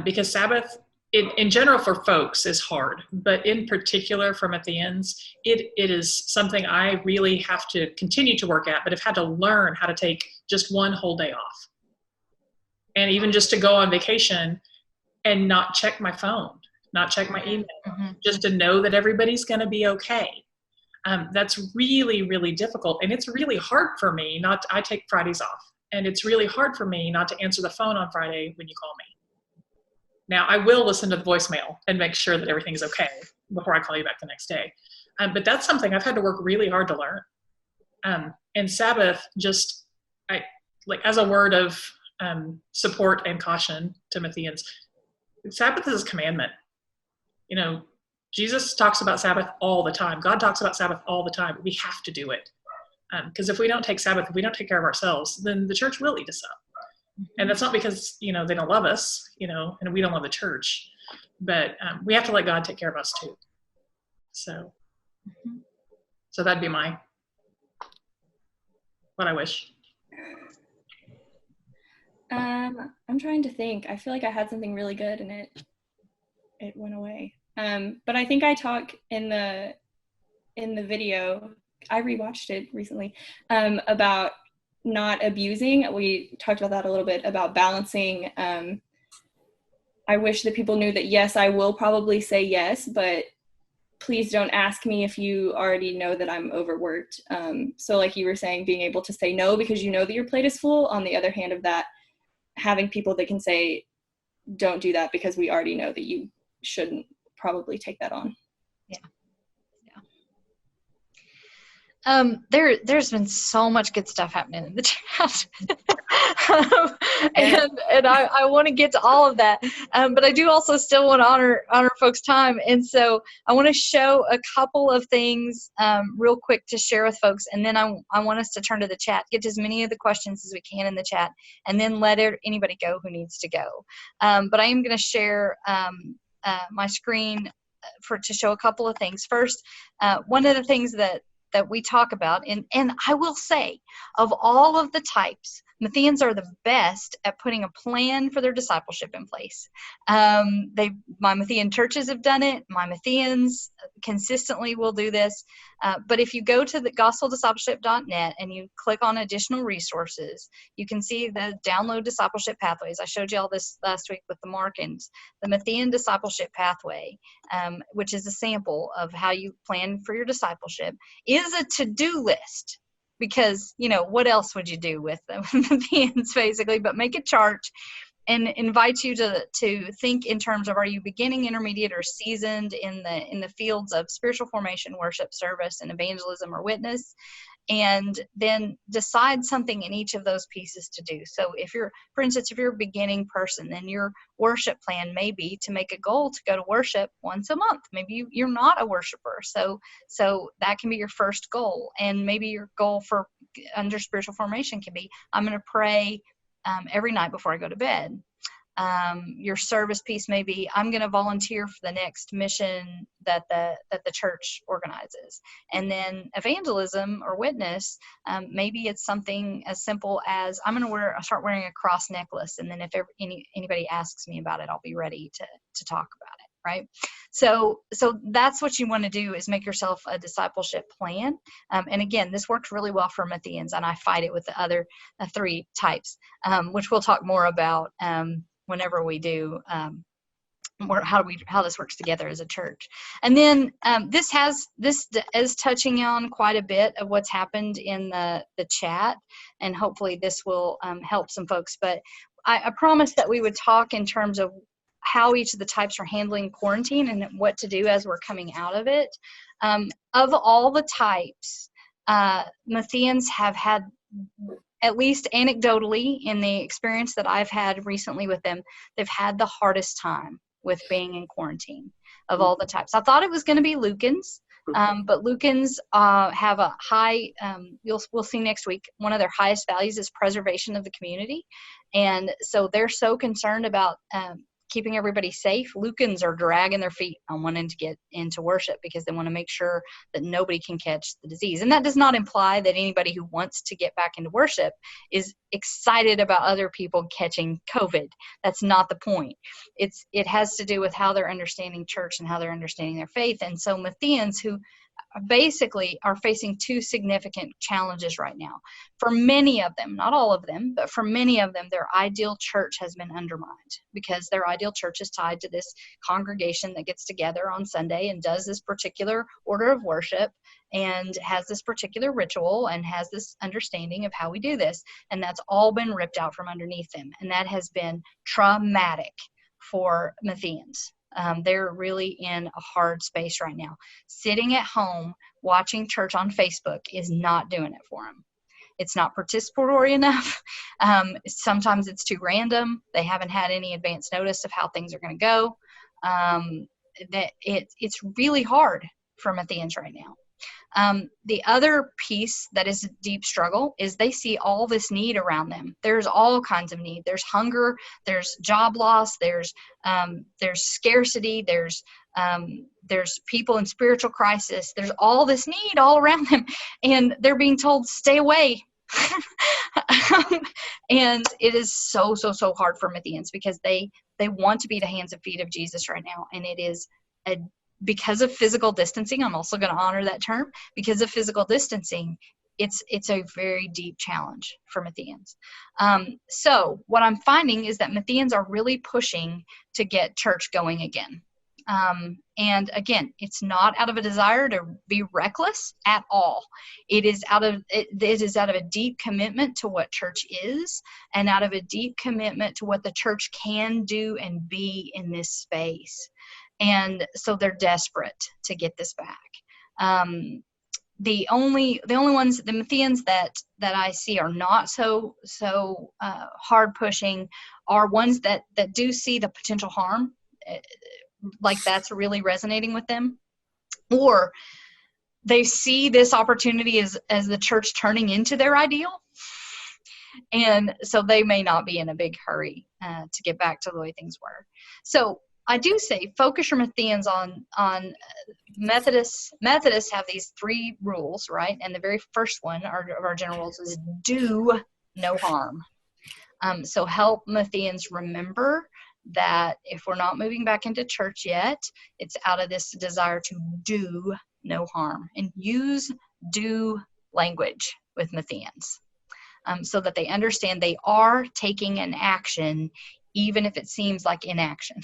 Because Sabbath, in general for folks, is hard, but in particular for Mattheans, it is something I really have to continue to work at, but have had to learn how to take just one whole day off. And even just to go on vacation and not check my phone, not check my email, just to know that everybody's going to be okay. That's really, really difficult. And it's really hard for me I take Fridays off. And it's really hard for me not to answer the phone on Friday when you call me. Now, I will listen to the voicemail and make sure that everything's okay before I call you back the next day. But that's something I've had to work really hard to learn. And Sabbath, just as a word of support and caution to Mattheans, Sabbath is a commandment. You know, Jesus talks about Sabbath all the time. God talks about Sabbath all the time. We have to do it. Because if we don't take Sabbath, if we don't take care of ourselves, then the church will eat us up. And that's not because, they don't love us, and we don't love the church. But we have to let God take care of us too. So that'd be what I wish. I'm trying to think. I feel like I had something really good and it went away. But I think I talk in the video, I rewatched it recently, about not abusing. We talked about that a little bit, about balancing. I wish that people knew that, yes, I will probably say yes, but please don't ask me if you already know that I'm overworked. So like you were saying, being able to say no because you know that your plate is full. On the other hand of that, having people that can say, don't do that because we already know that you shouldn't probably take that on. There's been so much good stuff happening in the chat. and I want to get to all of that. But I do also still want to honor folks' time. And so I want to show a couple of things real quick to share with folks. And then I want us to turn to the chat, get to as many of the questions as we can in the chat, and then let anybody go who needs to go. But I am going to share my screen to show a couple of things. First, one of the things that we talk about, and I will say, of all of the types, Mattheans are the best at putting a plan for their discipleship in place. My Matthean churches have done it. My Mattheans consistently will do this. But if you go to the gospeldiscipleship.net and you click on additional resources, you can see the download discipleship pathways. I showed you all this last week with the Markins. The Matthean discipleship pathway, which is a sample of how you plan for your discipleship, is a to-do list. Because, what else would you do with them? Mattheans, basically, but make a chart and invite you to think in terms of, are you beginning, intermediate, or seasoned in the fields of spiritual formation, worship, service, and evangelism or witness? And then decide something in each of those pieces to do. So for instance, if you're a beginning person, then your worship plan may be to make a goal to go to worship once a month. Maybe you're not a worshiper. So that can be your first goal. And maybe your goal for under spiritual formation can be, I'm going to pray every night before I go to bed. Your service piece may be, I'm going to volunteer for the next mission that the church organizes. And then evangelism or witness, maybe it's something as simple as, I'm going to start wearing a cross necklace, and then if anybody asks me about it, I'll be ready to talk about it. Right? So that's what you want to do, is make yourself a discipleship plan. And again, this works really well for Mattheans, and I fight it with the other three types, which we'll talk more about whenever we do how this works together as a church. And then this is touching on quite a bit of what's happened in the chat, and hopefully this will help some folks. But I promised that we would talk in terms of how each of the types are handling quarantine and what to do as we're coming out of it. Of all the types, Mattheans have had, at least anecdotally in the experience that I've had recently with them, they've had the hardest time with being in quarantine of all the types. I thought it was going to be Lucans, But Lucans have a high, we'll see next week, one of their highest values is preservation of the community. And so they're so concerned about keeping everybody safe. Lucans are dragging their feet on wanting to get into worship because they want to make sure that nobody can catch the disease. And that does not imply that anybody who wants to get back into worship is excited about other people catching COVID. That's not the point. It has to do with how they're understanding church and how they're understanding their faith. And so Mattheans, who basically are facing two significant challenges right now. For many of them, not all of them, but for many of them, their ideal church has been undermined because their ideal church is tied to this congregation that gets together on Sunday and does this particular order of worship and has this particular ritual and has this understanding of how we do this. And that's all been ripped out from underneath them. And that has been traumatic for Mattheans. They're really in a hard space right now. Sitting at home watching church on Facebook is not doing it for them. It's not participatory enough. Sometimes it's too random. They haven't had any advance notice of how things are going to go. It's really hard for Mattheans right now. The other piece that is a deep struggle is they see all this need around them. There's all kinds of need. There's hunger, there's job loss, there's scarcity, there's people in spiritual crisis. There's all this need all around them, and they're being told, stay away. And it is so hard for Mattheans because they want to be the hands and feet of Jesus right now. And it is because of physical distancing, I'm also going to honor that term, because of physical distancing, it's a very deep challenge for Mattheans. So what I'm finding is that Mattheans are really pushing to get church going again. And again, it's not out of a desire to be reckless at all. It is out of a deep commitment to what church is, and out of a deep commitment to what the church can do and be in this space. And so they're desperate to get this back. The only ones, the Mattheans that I see are not so hard pushing, are ones that do see the potential harm, like that's really resonating with them, or they see this opportunity as the church turning into their ideal, and so they may not be in a big hurry to get back to the way things were. So I do say focus your Mattheans on Methodists. Methodists have these 3 rules, right? And the very first one of our general rules is do no harm. So help Mattheans remember that if we're not moving back into church yet, it's out of this desire to do no harm, and use do language with Mattheans, so that they understand they are taking an action, even if it seems like inaction.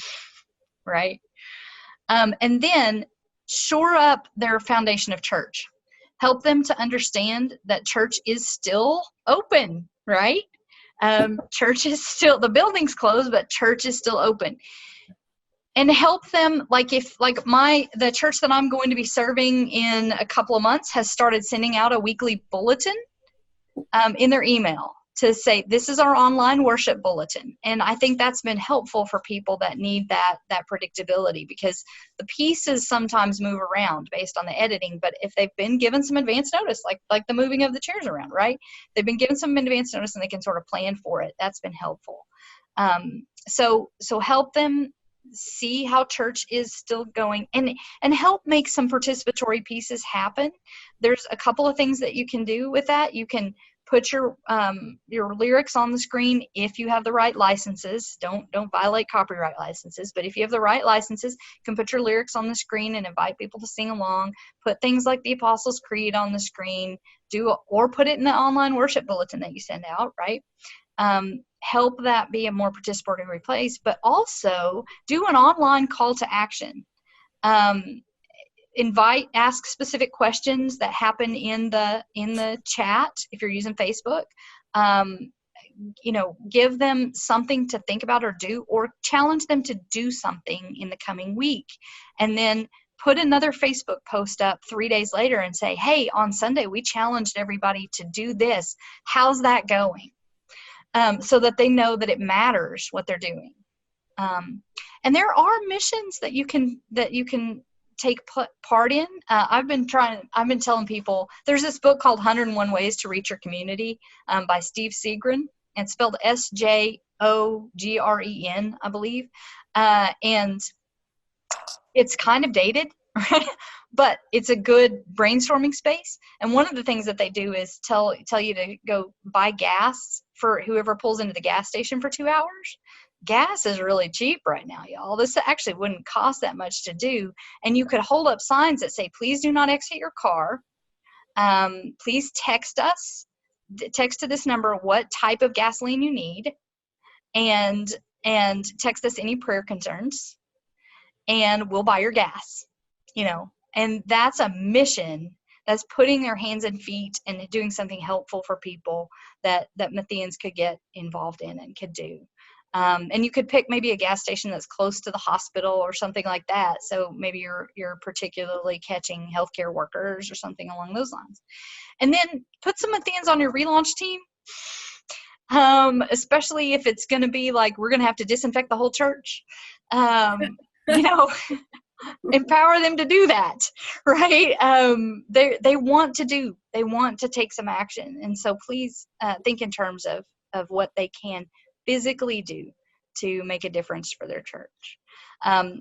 Right? And then shore up their foundation of church. Help them to understand that church is still open, right? Church is still, the building's closed, but church is still open. And help them, the church that I'm going to be serving in a couple of months has started sending out a weekly bulletin in their email to say, this is our online worship bulletin. And I think that's been helpful for people that need that predictability, because the pieces sometimes move around based on the editing. But if they've been given some advance notice, like the moving of the chairs around, right? They've been given some advance notice and they can sort of plan for it. That's been helpful. So help them see how church is still going, and help make some participatory pieces happen. There's a couple of things that you can do with that. You can put your lyrics on the screen if you have the right licenses. Don't violate copyright licenses, but if you have the right licenses, you can put your lyrics on the screen and invite people to sing along. Put things like the Apostles' Creed on the screen, or put it in the online worship bulletin that you send out, right? Help that be a more participatory place, but also do an online call to action. Ask specific questions that happen in the chat if you're using Facebook. Give them something to think about or do, or challenge them to do something in the coming week. And then put another Facebook post up 3 days later and say, hey, on Sunday we challenged everybody to do this. How's that going? So that they know that it matters what they're doing. And there are missions that you can take part in. I've been telling people, there's this book called 101 Ways to Reach Your Community by Steve Segren. It's spelled Sjogren, I believe. And it's kind of dated, right? But it's a good brainstorming space. And one of the things that they do is tell you to go buy gas for whoever pulls into the gas station for 2 hours. Gas is really cheap right now, y'all. This actually wouldn't cost that much to do. And you could hold up signs that say, please do not exit your car. Please text us. Text to this number what type of gasoline you need. And text us any prayer concerns. And we'll buy your gas, And that's a mission. That's putting their hands and feet and doing something helpful for people that Mattheans could get involved in and could do. And you could pick maybe a gas station that's close to the hospital or something like that. So maybe you're particularly catching healthcare workers or something along those lines. And then put some Mattheans on your relaunch team, especially if it's going to be like we're going to have to disinfect the whole church. Empower them to do that, right? They want to take some action. And so please think in terms of what they can physically do to make a difference for their church.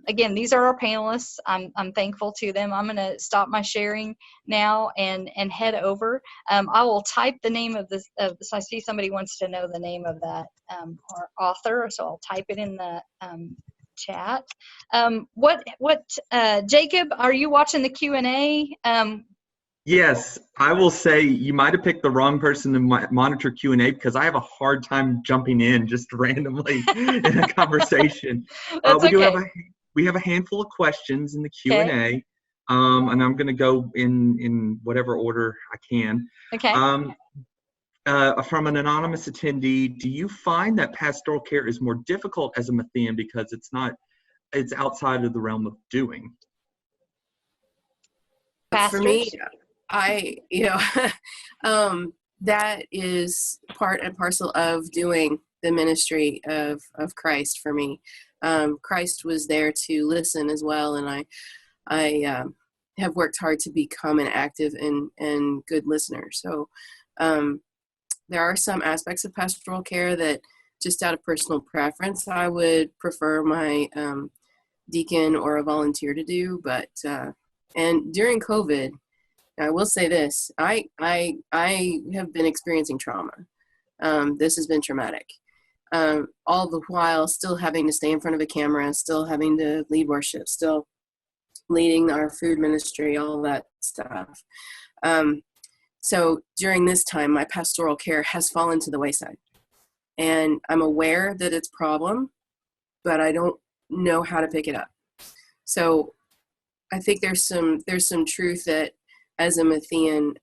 Again, these are our panelists. I'm thankful to them. I'm going to stop my sharing now and head over. I will type the name of this. So I see somebody wants to know the name of that author, so I'll type it in the chat. Jacob, are you watching the Q&A? Yes, I will say you might have picked the wrong person to monitor Q&A because I have a hard time jumping in just randomly in a conversation. We have a handful of questions in the Q&A, and I'm going to go in whatever order I can. Okay. From an anonymous attendee, do you find that pastoral care is more difficult as a Matthean because it's outside of the realm of doing? Pastors? For me, that is part and parcel of doing the ministry of Christ for me. Christ was there to listen as well, and I have worked hard to become an active and good listener. So there are some aspects of pastoral care that just out of personal preference, I would prefer my deacon or a volunteer to do. But and during COVID, I will say this, I have been experiencing trauma. This has been traumatic. All the while still having to stay in front of a camera, still having to lead worship, still leading our food ministry, all that stuff. So during this time, my pastoral care has fallen to the wayside. And I'm aware that it's a problem, but I don't know how to pick it up. So I think there's some truth that as a Matthean,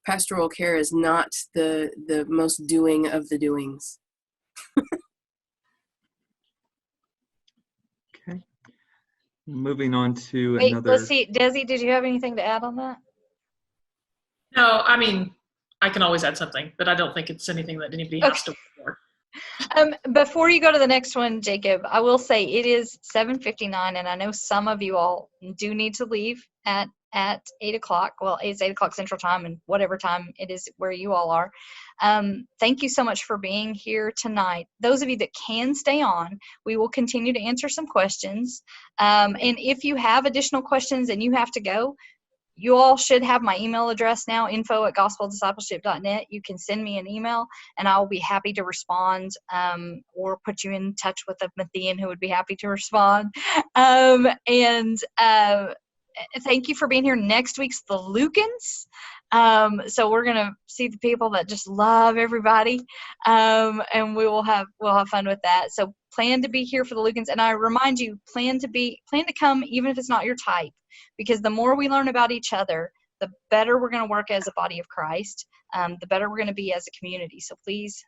pastoral care is not the most doing of the doings. Okay. Moving on to Wait, another. let's see. Desi, did you have anything to add on that? No, I mean, I can always add something, but I don't think it's anything that anybody has to work for. Before you go to the next one, Jacob, I will say it is 7:59, and I know some of you all do need to leave at 8 o'clock. Well, it's 8 o'clock Central Time and whatever time it is where you all are. Thank you so much for being here tonight. Those of you that can stay on, we will continue to answer some questions. And if you have additional questions and you have to go, you all should have my email address now, info@gospeldiscipleship.net. You can send me an email, and I will be happy to respond or put you in touch with a Matthean who would be happy to respond. Thank you for being here. Next week's the Lucans. So we're going to see the people that just love everybody, and we'll have fun with that. So plan to be here for the Lucans. And I remind you, plan to come even if it's not your type, because the more we learn about each other, the better we're going to work as a body of Christ, the better we're going to be as a community. So please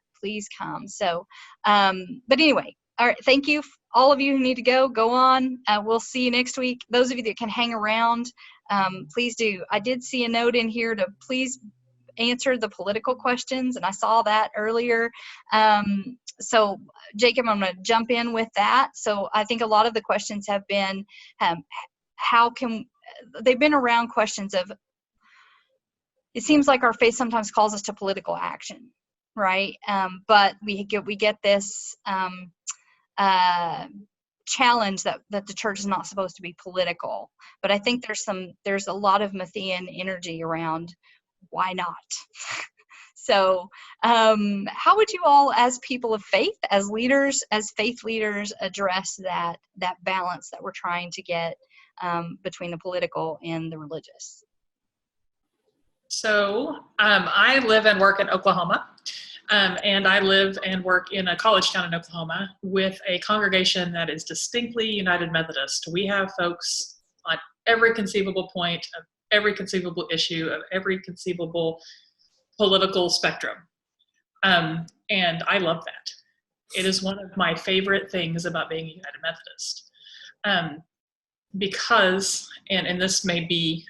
come. So, but anyway, all right. Thank you. All of you who need to go on. We'll see you next week. Those of you that can hang around, please do. I did see a note in here to please answer the political questions, and I saw that earlier. So Jacob, I'm going to jump in with that. So I think a lot of the questions have been they've been around questions of, it seems like our faith sometimes calls us to political action, right? But we get this challenge that the church is not supposed to be political. But I think there's a lot of Matthean energy around why not? So how would you all, as people of faith, as leaders, as faith leaders, address that balance that we're trying to get between the political and the religious? So I live and work in Oklahoma, and I live and work in a college town in Oklahoma with a congregation that is distinctly United Methodist. We have folks on every conceivable point of every conceivable issue of every conceivable political spectrum. And I love that. It is one of my favorite things about being a United Methodist. Because, and this may be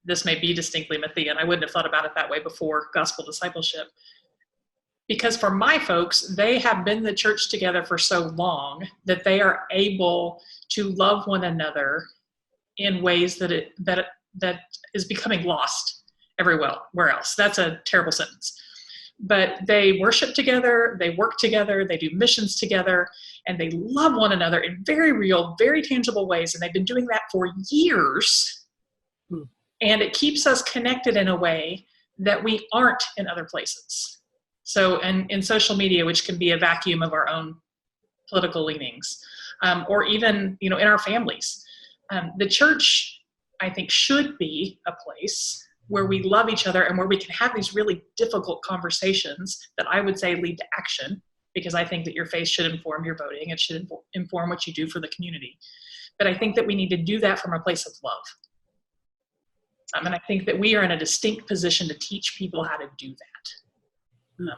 distinctly Matthean. I wouldn't have thought about it that way before gospel discipleship. Because for my folks, they have been the church together for so long that they are able to love one another in ways that is becoming lost everywhere else. That's a terrible sentence. But they worship together, they work together, they do missions together, and they love one another in very real, very tangible ways. And they've been doing that for years. And it keeps us connected in a way that we aren't in other places. So, and in social media, which can be a vacuum of our own political leanings, or even, in our families. The church, I think, should be a place where we love each other and where we can have these really difficult conversations that I would say lead to action, because I think that your faith should inform your voting. It should inform what you do for the community. But I think that we need to do that from a place of love. And I think that we are in a distinct position to teach people how to do that.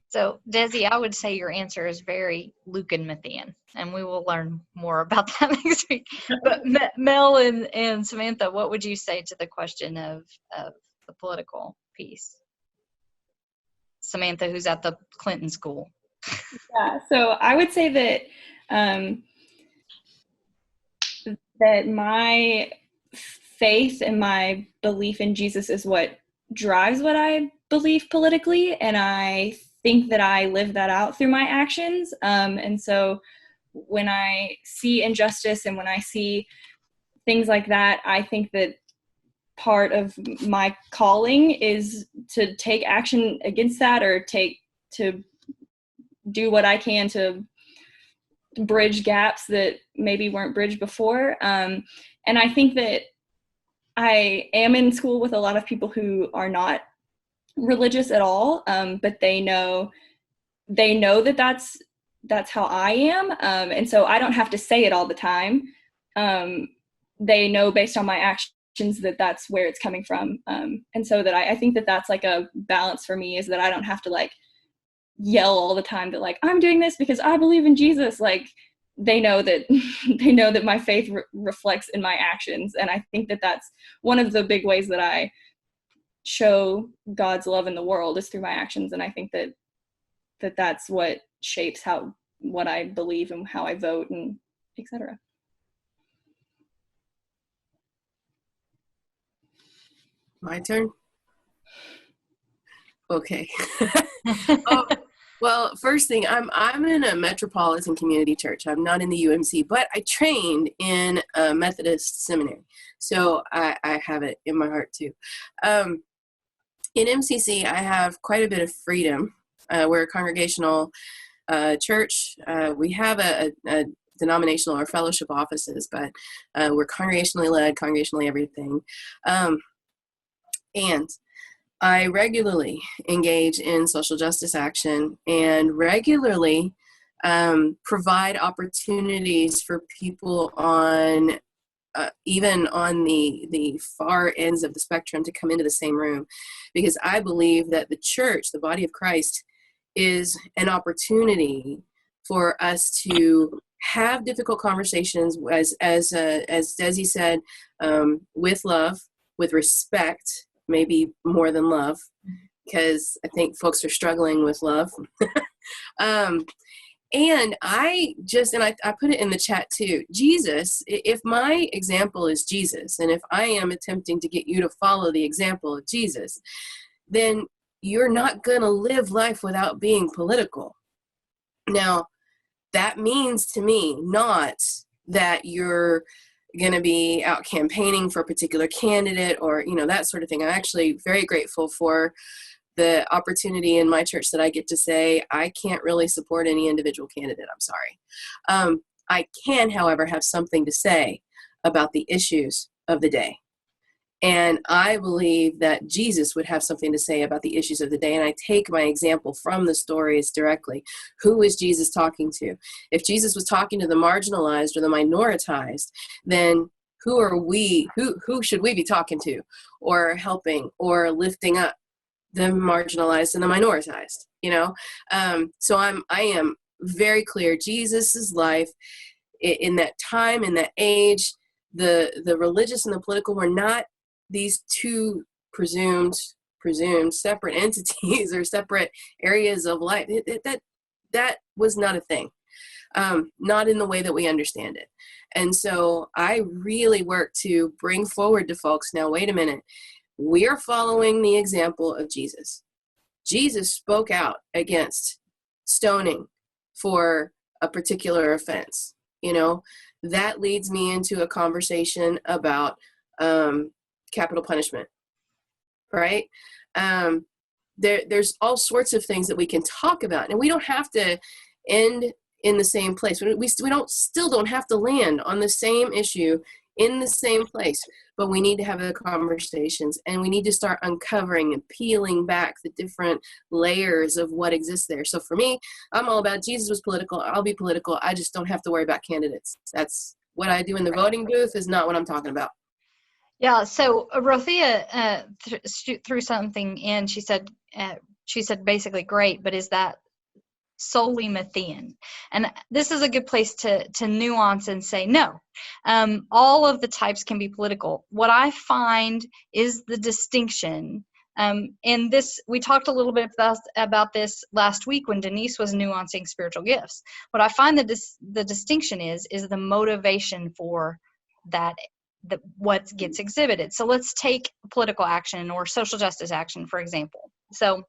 So, Desi, I would say your answer is very Lucan Matthean, and we will learn more about that next week. But Mel and Samantha, what would you say to the question of the political piece? Samantha, who's at the Clinton School. Yeah, so I would say that that my faith and my belief in Jesus is what drives what I believe politically, and I think that I live that out through my actions. And so when I see injustice and when I see things like that, I think that part of my calling is to take action against that, or to do what I can to bridge gaps that maybe weren't bridged before. And I think that I am in school with a lot of people who are not religious at all, but they know that that's how I am, and so I don't have to say it all the time. They know based on my actions that that's where it's coming from, and so that I think that that's like a balance for me, is that I don't have to like yell all the time that like I'm doing this because I believe in Jesus. Like they know that my faith reflects in my actions, and I think that that's one of the big ways that I show God's love in the world is through my actions. And I think that that's what shapes what I believe and how I vote and etc. My turn? Okay. Well, first thing, I'm in a metropolitan community church. I'm not in the UMC, but I trained in a Methodist seminary. So I have it in my heart too. In MCC, I have quite a bit of freedom. We're a congregational church. We have a denominational or fellowship offices, but we're congregationally led, congregationally everything. And I regularly engage in social justice action and regularly provide opportunities for people on even on the far ends of the spectrum to come into the same room, because I believe that the church, the body of Christ, is an opportunity for us to have difficult conversations, as Desi said, with love, with respect, maybe more than love, because I think folks are struggling with love. And I put it in the chat too. Jesus, if my example is Jesus, and if I am attempting to get you to follow the example of Jesus, then you're not going to live life without being political. Now, that means to me not that you're going to be out campaigning for a particular candidate or, that sort of thing. I'm actually very grateful for the opportunity in my church that I get to say, I can't really support any individual candidate. I'm sorry. I can, however, have something to say about the issues of the day. And I believe that Jesus would have something to say about the issues of the day. And I take my example from the stories directly. Who is Jesus talking to? If Jesus was talking to the marginalized or the minoritized, then who are we? Who should we be talking to or helping or lifting up? The marginalized and the minoritized, So I am very clear. Jesus's life in that time, in that age, the religious and the political were not these two presumed separate entities or separate areas of life. That was not a thing, not in the way that we understand it. And so I really work to bring forward to folks, now, wait a minute. We are following the example of Jesus. Jesus spoke out against stoning for a particular offense. That leads me into a conversation about capital punishment, right? There's all sorts of things that we can talk about, and we don't have to end in the same place. We still don't have to land on the same issue in the same place, but we need to have the conversations, and we need to start uncovering and peeling back the different layers of what exists there. So for me, I'm all about Jesus was political. I'll be political. I just don't have to worry about candidates. That's what I do in the voting booth is not what I'm talking about. Yeah. So Rothea threw something in. She said basically, great, but is that solely Matthean? And this is a good place to nuance and say no. All of the types can be political. What I find is the distinction, and this, we talked a little bit about this last week when Denise was nuancing spiritual gifts. What I find the distinction is the motivation for that, what gets exhibited. So let's take political action or social justice action, for example. So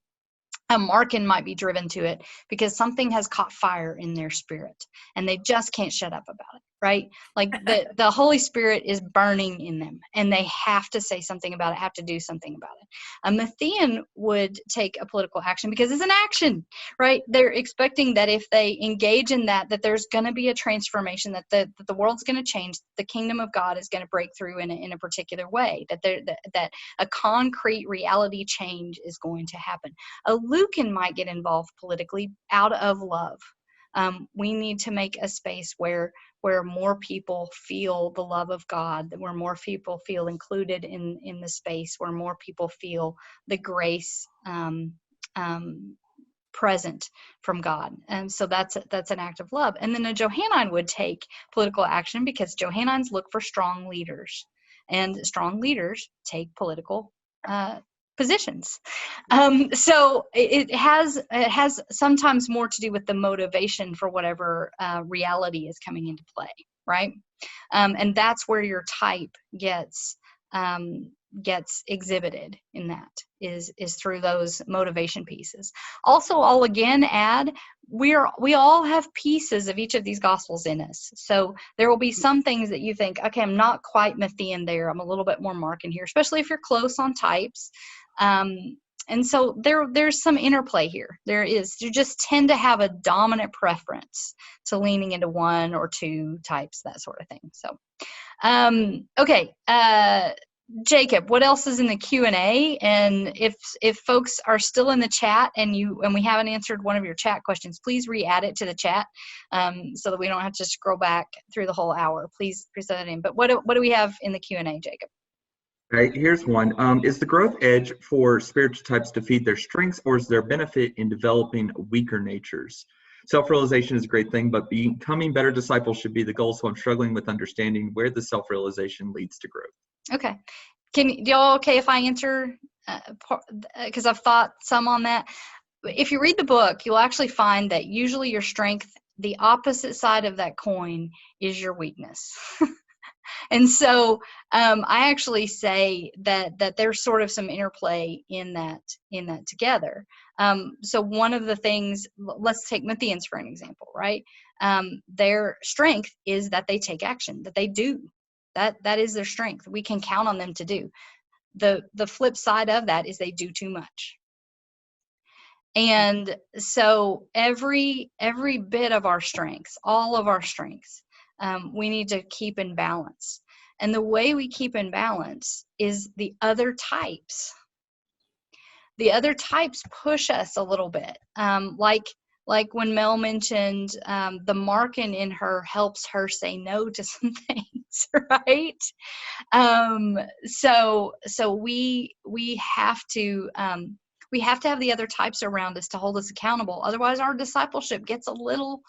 a Markin might be driven to it because something has caught fire in their spirit and they just can't shut up about it, right? Like the Holy Spirit is burning in them and they have to say something about it, have to do something about it. A Matthean would take a political action because it's an action, right? They're expecting that if they engage in that there's going to be a transformation, that the world's going to change, the kingdom of God is going to break through in a particular way, that a concrete reality change is going to happen. A Lucan might get involved politically out of love. We need to make a space where more people feel the love of God, where more people feel included in the space, where more people feel the grace present from God. And so that's an act of love. And then a Johannine would take political action because Johannines look for strong leaders, and strong leaders take political positions. So it has sometimes more to do with the motivation for whatever reality is coming into play, right? And that's where your type gets exhibited in that, is through those motivation pieces. Also, I'll again add, we all have pieces of each of these gospels in us. So there will be some things that you think, okay, I'm not quite Matthean there, I'm a little bit more Mark in here, especially if you're close on types. And so there's some interplay here. You just tend to have a dominant preference to leaning into one or two types, that sort of thing. So, okay. Jacob, what else is in the Q&A? And if folks are still in the chat and we haven't answered one of your chat questions, please re-add it to the chat, so that we don't have to scroll back through the whole hour. Please set that in. But what do we have in the Q&A, Jacob? Right, here's one. Is the growth edge for spiritual types to feed their strengths, or is there benefit in developing weaker natures? Self-realization is a great thing, but becoming better disciples should be the goal. So I'm struggling with understanding where the self-realization leads to growth. Okay. Y'all okay if I answer? Because I've thought some on that. If you read the book, you'll actually find that usually your strength the opposite side of that coin is your weakness. And so I actually say that there's sort of some interplay in that together. So one of the things, let's take Mattheans for an example, right? Their strength is that they take action, that they do. That is their strength. We can count on them to do. The flip side of that is they do too much. And so every bit of our strengths, all of our strengths, we need to keep in balance. And the way we keep in balance is the other types. The other types push us a little bit. Like when Mel mentioned, the Markin in her helps her say no to some things, right? So we have to have the other types around us to hold us accountable. Otherwise, our discipleship gets a little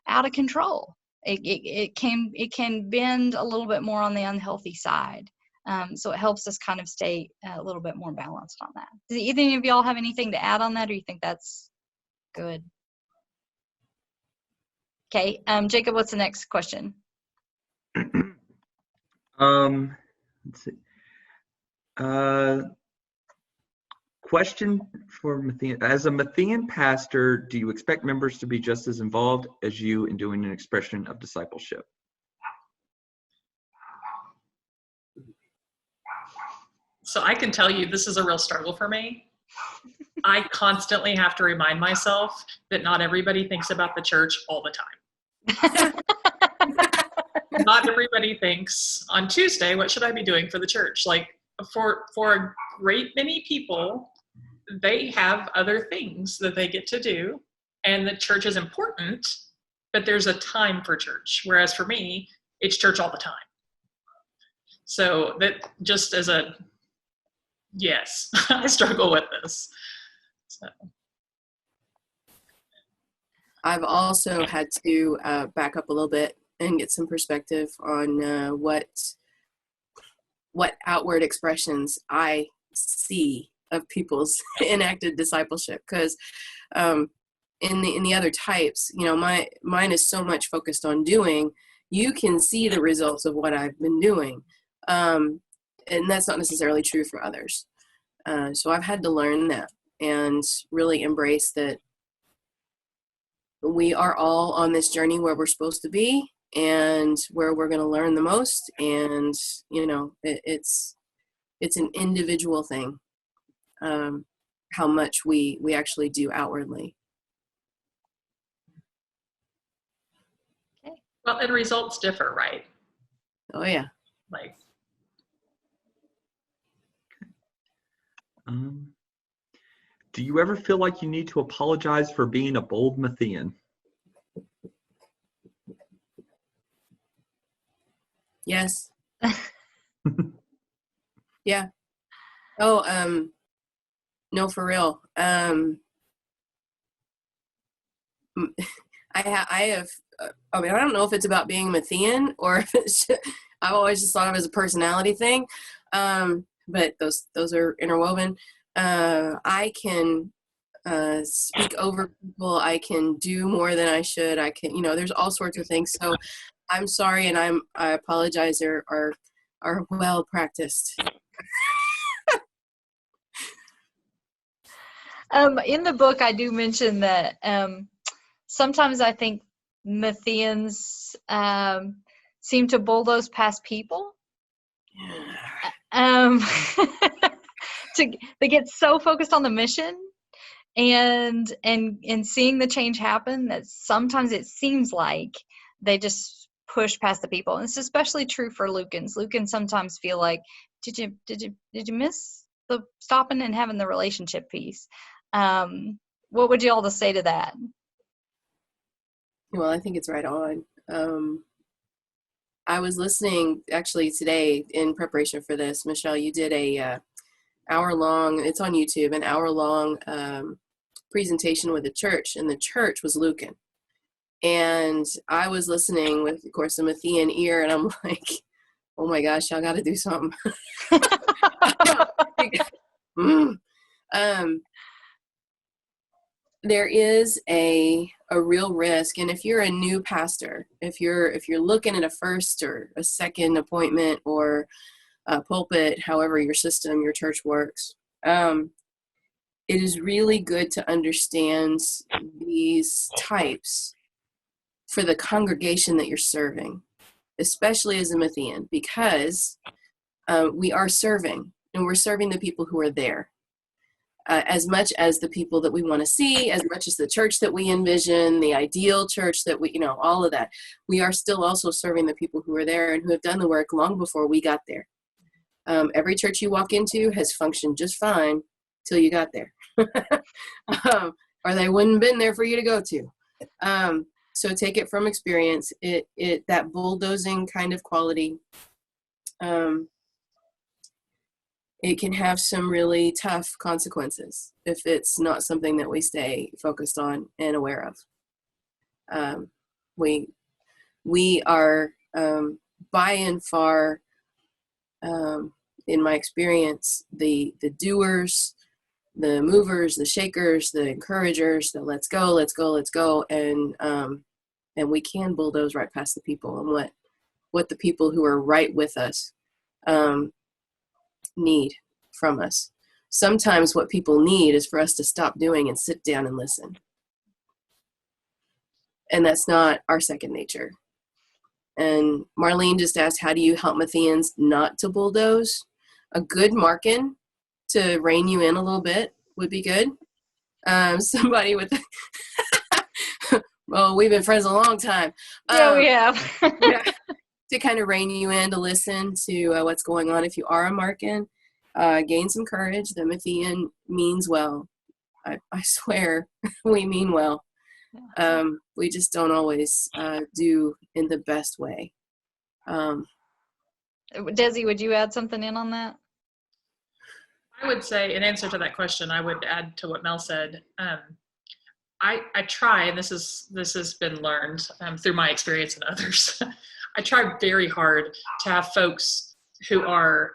out of control. It can bend a little bit more on the unhealthy side. So it helps us kind of stay a little bit more balanced on that. Does either of y'all have anything to add on that, or you think that's good? Okay, Jacob, what's the next question? Let's see. Question for Matthean. As a Matthean pastor, do you expect members to be just as involved as you in doing an expression of discipleship? So I can tell you this is a real struggle for me. I constantly have to remind myself that not everybody thinks about the church all the time. Not everybody thinks on Tuesday, what should I be doing for the church? Like for a great many people, they have other things that they get to do, and the church is important, but there's a time for church. Whereas for me, it's church all the time. So that just as a, yes, I struggle with this. So. I've also had to back up a little bit and get some perspective on what outward expressions I see of people's enacted discipleship. Because in the other types, mine is so much focused on doing. You can see the results of what I've been doing, and that's not necessarily true for others. So I've had to learn that and really embrace that we are all on this journey where we're supposed to be and where we're going to learn the most. And, it's an individual thing, how much we actually do outwardly. Okay. Well, and results differ, right? Oh, yeah. Like, do you ever feel like you need to apologize for being a bold Matthean? Yes. Yeah. Oh, no, for real. I have, I don't know if it's about being Matthean or if it's, I've always just thought of it as a personality thing. But those are interwoven. I can speak over people. I can do more than I should. I can, there's all sorts of things. So I'm sorry, and I apologize. Are well practiced. In the book, I do mention that sometimes I think Mattheans seem to bulldoze past people. They get so focused on the mission and seeing the change happen that sometimes it seems like they just push past the people. And it's especially true for Lucans. Lucans sometimes feel like, did you miss the stopping and having the relationship piece? What would you all to say to that? Well, I think it's right on. I was listening actually today in preparation for this. Michelle, you did a hour-long, it's on YouTube, an hour-long presentation with the church, and the church was Lucan. And I was listening with, of course, a Matthean ear, and I'm like, oh my gosh, y'all got to do something. there is a real risk. And if you're a new pastor, if you're looking at a first or a second appointment or a pulpit, however your system, your church works, it is really good to understand these types for the congregation that you're serving, especially as a Matthean, because we are serving, and we're serving the people who are there. As much as the people that we want to see, as much as the church that we envision, the ideal church that we, all of that, we are still also serving the people who are there and who have done the work long before we got there. Every church you walk into has functioned just fine till you got there. Or they wouldn't have been there for you to go to. So take it from experience. That bulldozing kind of quality, it can have some really tough consequences if it's not something that we stay focused on and aware of. We are by and far, in my experience, the doers, the movers, the shakers, the encouragers, the let's go, and we can bulldoze right past the people and what the people who are right with us need from us. Sometimes what people need is for us to stop doing and sit down and listen. And that's not our second nature. And Marlene just asked, how do you help Mattheans not to bulldoze? A good Markin to rein you in a little bit would be good. Somebody with, well, we've been friends a long time. Yeah, we have. Yeah, to kind of rein you in, to listen to what's going on. If you are a Markin, gain some courage. The Matthean means well. I swear we mean well. We just don't always do in the best way. Desi, would you add something in on that? I would say, in answer to that question, I would add to what Mel said. I try, and this has been learned through my experience and others. I try very hard to have folks who are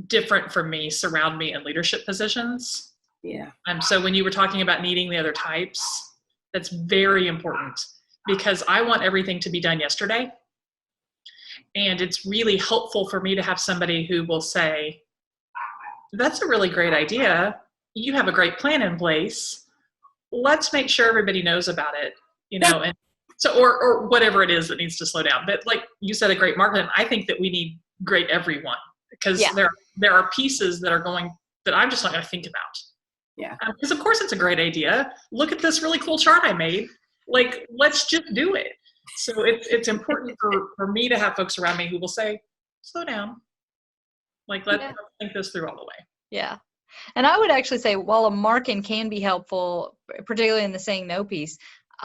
different from me surround me in leadership positions. Yeah. So when you were talking about needing the other types, that's very important, because I want everything to be done yesterday. And it's really helpful for me to have somebody who will say, that's a really great idea. You have a great plan in place. Let's make sure everybody knows about it, and so, or whatever it is that needs to slow down. But like you said, a great marketing, I think that we need great everyone, because there are pieces that I'm just not going to think about. Yeah. Because of course it's a great idea. Look at this really cool chart I made. Like, let's just do it. So it's important for me to have folks around me who will say, slow down. Like, let's think this through all the way. Yeah. And I would actually say, while a Markin can be helpful, particularly in the saying no piece,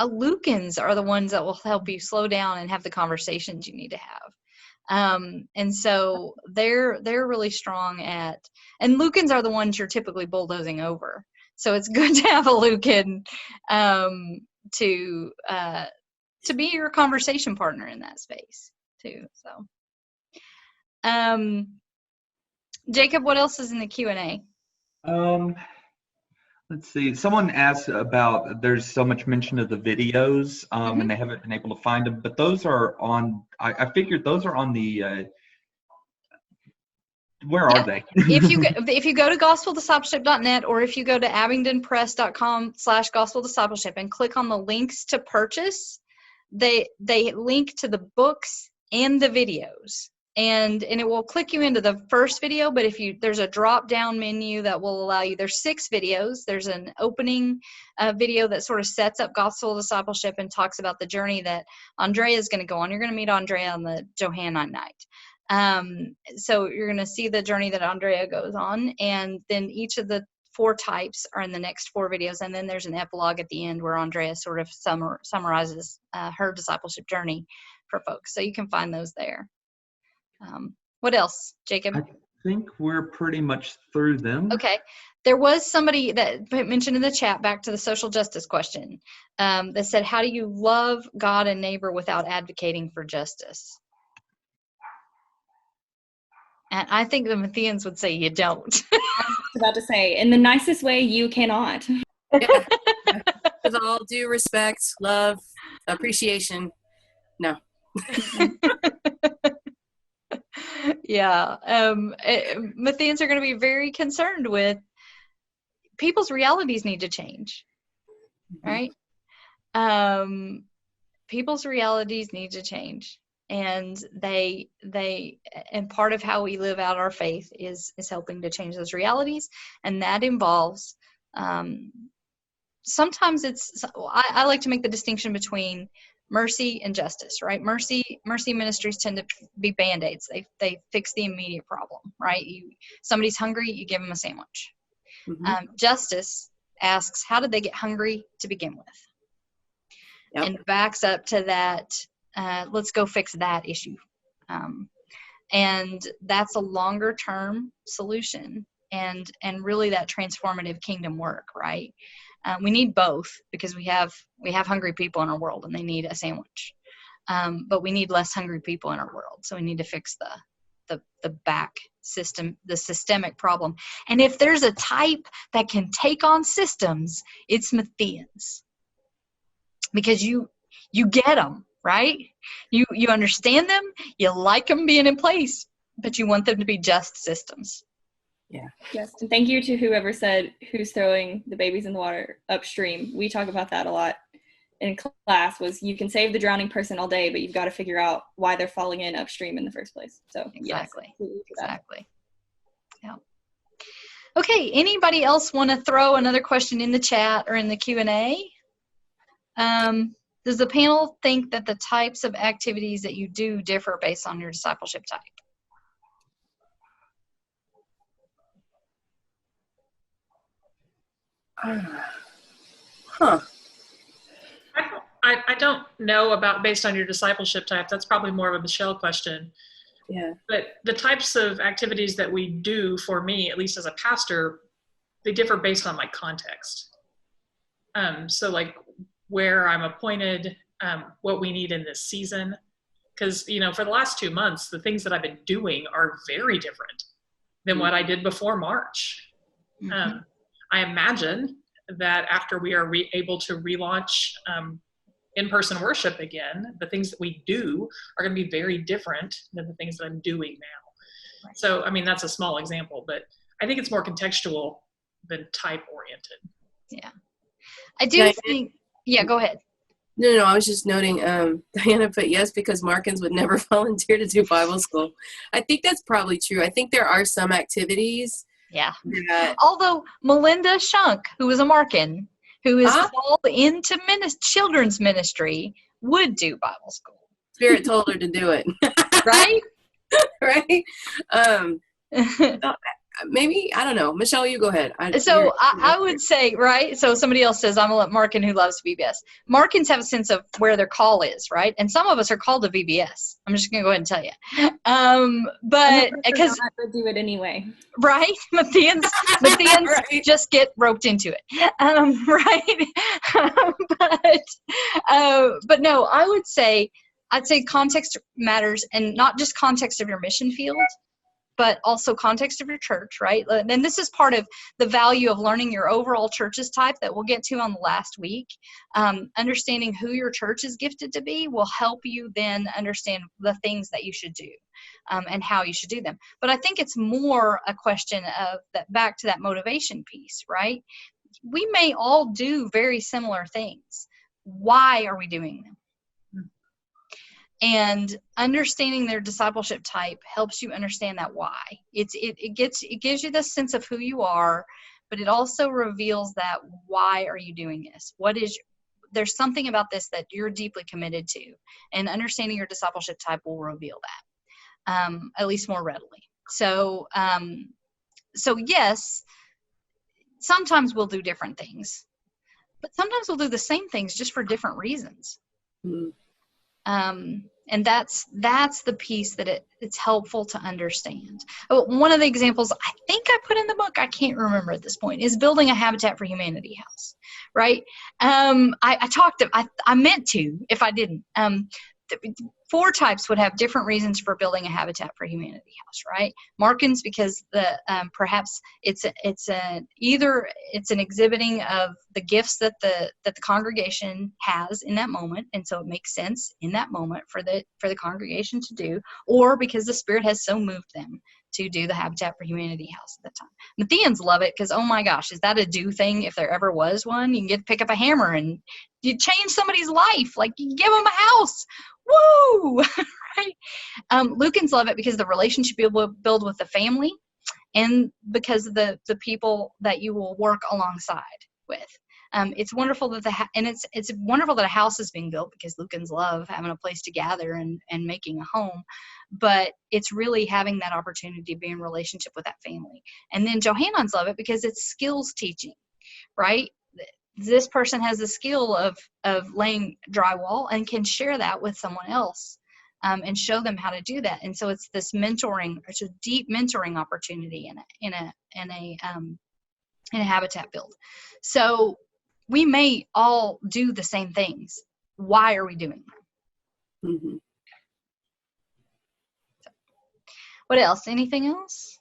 Lucans are the ones that will help you slow down and have the conversations you need to have. And so they're really strong at, and Lucans are the ones you're typically bulldozing over. So it's good to have a Lucan to be your conversation partner in that space too. So, Jacob, what else is in the Q&A? Let's see. Someone asked about, there's so much mention of the videos, and they haven't been able to find them, but those are on, I figured those are on the, where are they? If you go to gospeldiscipleship.net, or if you go to abingdonpress.com/gospeldiscipleship and click on the links to purchase, they link to the books and the videos. And it will click you into the first video, but there's a drop down menu that will allow you, there's 6 videos. There's an opening video that sort of sets up gospel discipleship and talks about the journey that Andrea is going to go on. You're going to meet Andrea on the Johanna night. So you're going to see the journey that Andrea goes on, and then each of the 4 types are in the next 4 videos. And then there's an epilogue at the end where Andrea sort of summarizes her discipleship journey for folks. So you can find those there. What else, Jacob? I think we're pretty much through them. Okay. There was somebody that mentioned in the chat, back to the social justice question, that said, how do you love God and neighbor without advocating for justice? And I think the Mattheans would say you don't. I was about to say, in the nicest way, you cannot. Yeah. With all due respect, love, appreciation. No. Yeah. Mattheans are going to be very concerned with people's realities need to change, right? People's realities need to change, and and part of how we live out our faith is helping to change those realities, and that involves sometimes I like to make the distinction between mercy and justice, right? Mercy ministries tend to be band-aids. They fix the immediate problem, right? Somebody's hungry, you give them a sandwich. Justice asks, how did they get hungry to begin with? Yep. And backs up to that, let's go fix that issue. And that's a longer term solution and really that transformative kingdom work, right? We need both because we have hungry people in our world and they need a sandwich. But we need less hungry people in our world. So we need to fix the back system, the systemic problem. And if there's a type that can take on systems, it's Mattheans. Because you get them, right? You understand them, you like them being in place, but you want them to be just systems. Yeah. Yes, and thank you to whoever said who's throwing the babies in the water upstream. We talk about that a lot in class. Was you can save the drowning person all day, but you've got to figure out why they're falling in upstream in the first place. So exactly, yes, exactly. Yeah. Okay. Anybody else want to throw another question in the chat or in the Q&A? Does the panel think that the types of activities that you do differ based on your discipleship type? Huh. I don't know about based on your discipleship type. That's probably more of a Michelle question. Yeah. But the types of activities that we do, for me, at least as a pastor, they differ based on my context. So like where I'm appointed, what we need in this season. Because, for the last 2 months, the things that I've been doing are very different than what I did before March. I imagine that after we are able to relaunch in-person worship again, the things that we do are going to be very different than the things that I'm doing now. Right. So, that's a small example, but I think it's more contextual than type-oriented. Yeah. I do think, yeah, go ahead. No, I was just noting, Diana put yes because Markins would never volunteer to do Bible school. I think that's probably true. I think there are some activities. Yeah. Although Melinda Shunk, who was a Markin, who is called into children's ministry, would do Bible school. Spirit told her to do it. Right? Right? Maybe, I don't know. Michelle, you go ahead. I would say, right? So somebody else says, I'm going to let Markin who loves VBS. Markins have a sense of where their call is, right? And some of us are called to VBS. I'm just going to go ahead and tell you. But because I do it anyway. Right? Mattheans right. Just get roped into it. Right? But no, I'd say context matters, and not just context of your mission field, but also context of your church, right? And this is part of the value of learning your overall church's type that we'll get to on the last week. Understanding who your church is gifted to be will help you then understand the things that you should do and how you should do them. But I think it's more a question of that, back to that motivation piece, right? We may all do very similar things. Why are we doing them? And understanding their discipleship type helps you understand that why. It gives you the sense of who you are, but it also reveals that why are you doing this? There's something about this that you're deeply committed to, and understanding your discipleship type will reveal that, at least more readily. So yes, sometimes we'll do different things, but sometimes we'll do the same things just for different reasons. And that's the piece that it's helpful to understand. One of the examples I think I put in the book, I can't remember at this point, is building a Habitat for Humanity house, right? I meant to, if I didn't. 4 types would have different reasons for building a Habitat for Humanity house, right? Markins, because the perhaps it's either it's an exhibiting of the gifts that the congregation has in that moment, and so it makes sense in that moment for the congregation to do, or because the Spirit has so moved them to do the Habitat for Humanity house at that time. Mattheans love it because, oh my gosh, is that a do thing if there ever was one? You can pick up a hammer and you change somebody's life. Like, you give them a house. Woo! Right? Lucans love it because the relationship you will build with the family, and because of the people that you will work alongside with. It's wonderful that it's wonderful that a house is being built, because Lucans love having a place to gather and making a home. But it's really having that opportunity to be in relationship with that family. And then Johannans love it because it's skills teaching, right? This person has the skill of laying drywall and can share that with someone else, and show them how to do that. And so it's this mentoring, it's a deep mentoring opportunity in a habitat build. So we may all do the same things. Why are we doing them? Mm-hmm. So, what else? Anything else?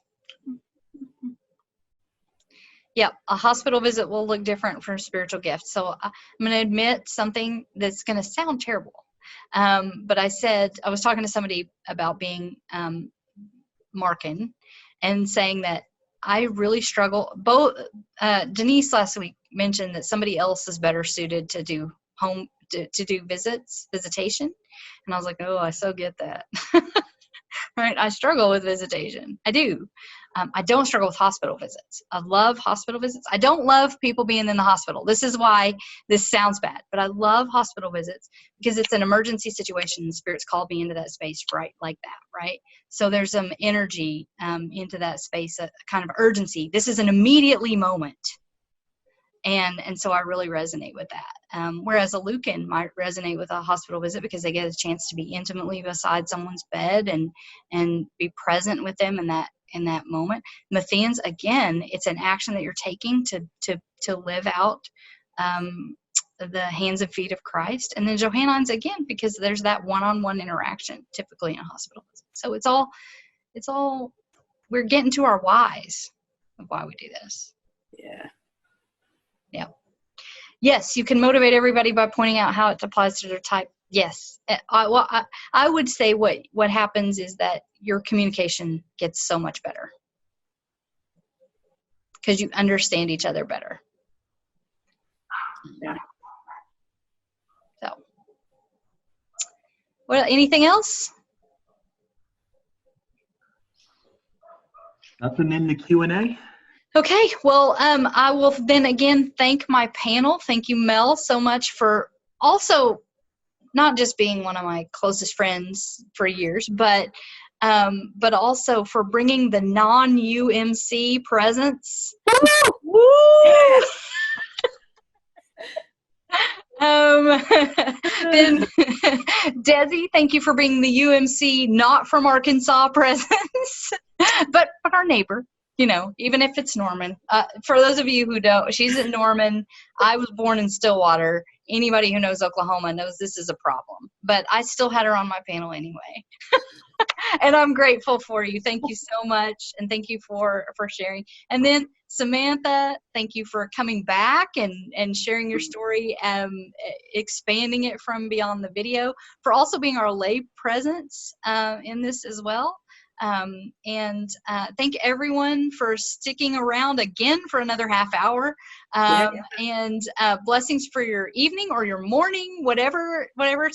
Yep, a hospital visit will look different for spiritual gifts. So I'm going to admit something that's going to sound terrible. But I was talking to somebody about being Markin, and saying that I really struggle. Denise last week mentioned that somebody else is better suited to do to do visitation. And I was like, oh, I so get that. Right? I struggle with visitation. I do. I don't struggle with hospital visits. I love hospital visits. I don't love people being in the hospital. This is why this sounds bad, but I love hospital visits because it's an emergency situation. The Spirit's called me into that space, right? Like that, right? So there's some energy into that space, a kind of urgency. This is an immediately moment. And so I really resonate with that. Whereas a Lucan might resonate with a hospital visit because they get a chance to be intimately beside someone's bed and be present with them in that moment. Mattheans, again, it's an action that you're taking to live out the hands and feet of Christ. And then Johannans, again, because there's that one-on-one interaction typically in a hospital visit. So it's all we're getting to our whys of why we do this. Yeah. Yeah. Yes, you can motivate everybody by pointing out how it applies to their type. Yes. I would say what happens is that your communication gets so much better because you understand each other better. Yeah. So, well, anything else? Nothing in the Q&A? Okay, well, I will then again thank my panel. Thank you, Mel, so much for also not just being one of my closest friends for years, but also for bringing the non-UMC presence. Woo! Then Desi, thank you for bringing the UMC not from Arkansas presence, but our neighbor. You know, even if it's Norman. For those of you who don't, she's in Norman. I was born in Stillwater. Anybody who knows Oklahoma knows this is a problem. But I still had her on my panel anyway. And I'm grateful for you. Thank you so much. And thank you for sharing. And then Samantha, thank you for coming back and sharing your story, expanding it from beyond the video, for also being our lay presence in this as well. Thank everyone for sticking around again for another half hour. And blessings for your evening or your morning, whatever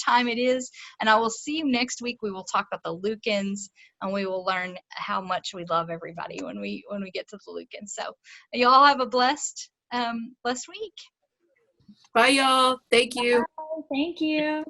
time it is. And I will see you next week. We will talk about the Lucans, and we will learn how much we love everybody when we get to the Lucans. So you all have a blessed week. Bye, y'all. Thank you. Bye. Thank you.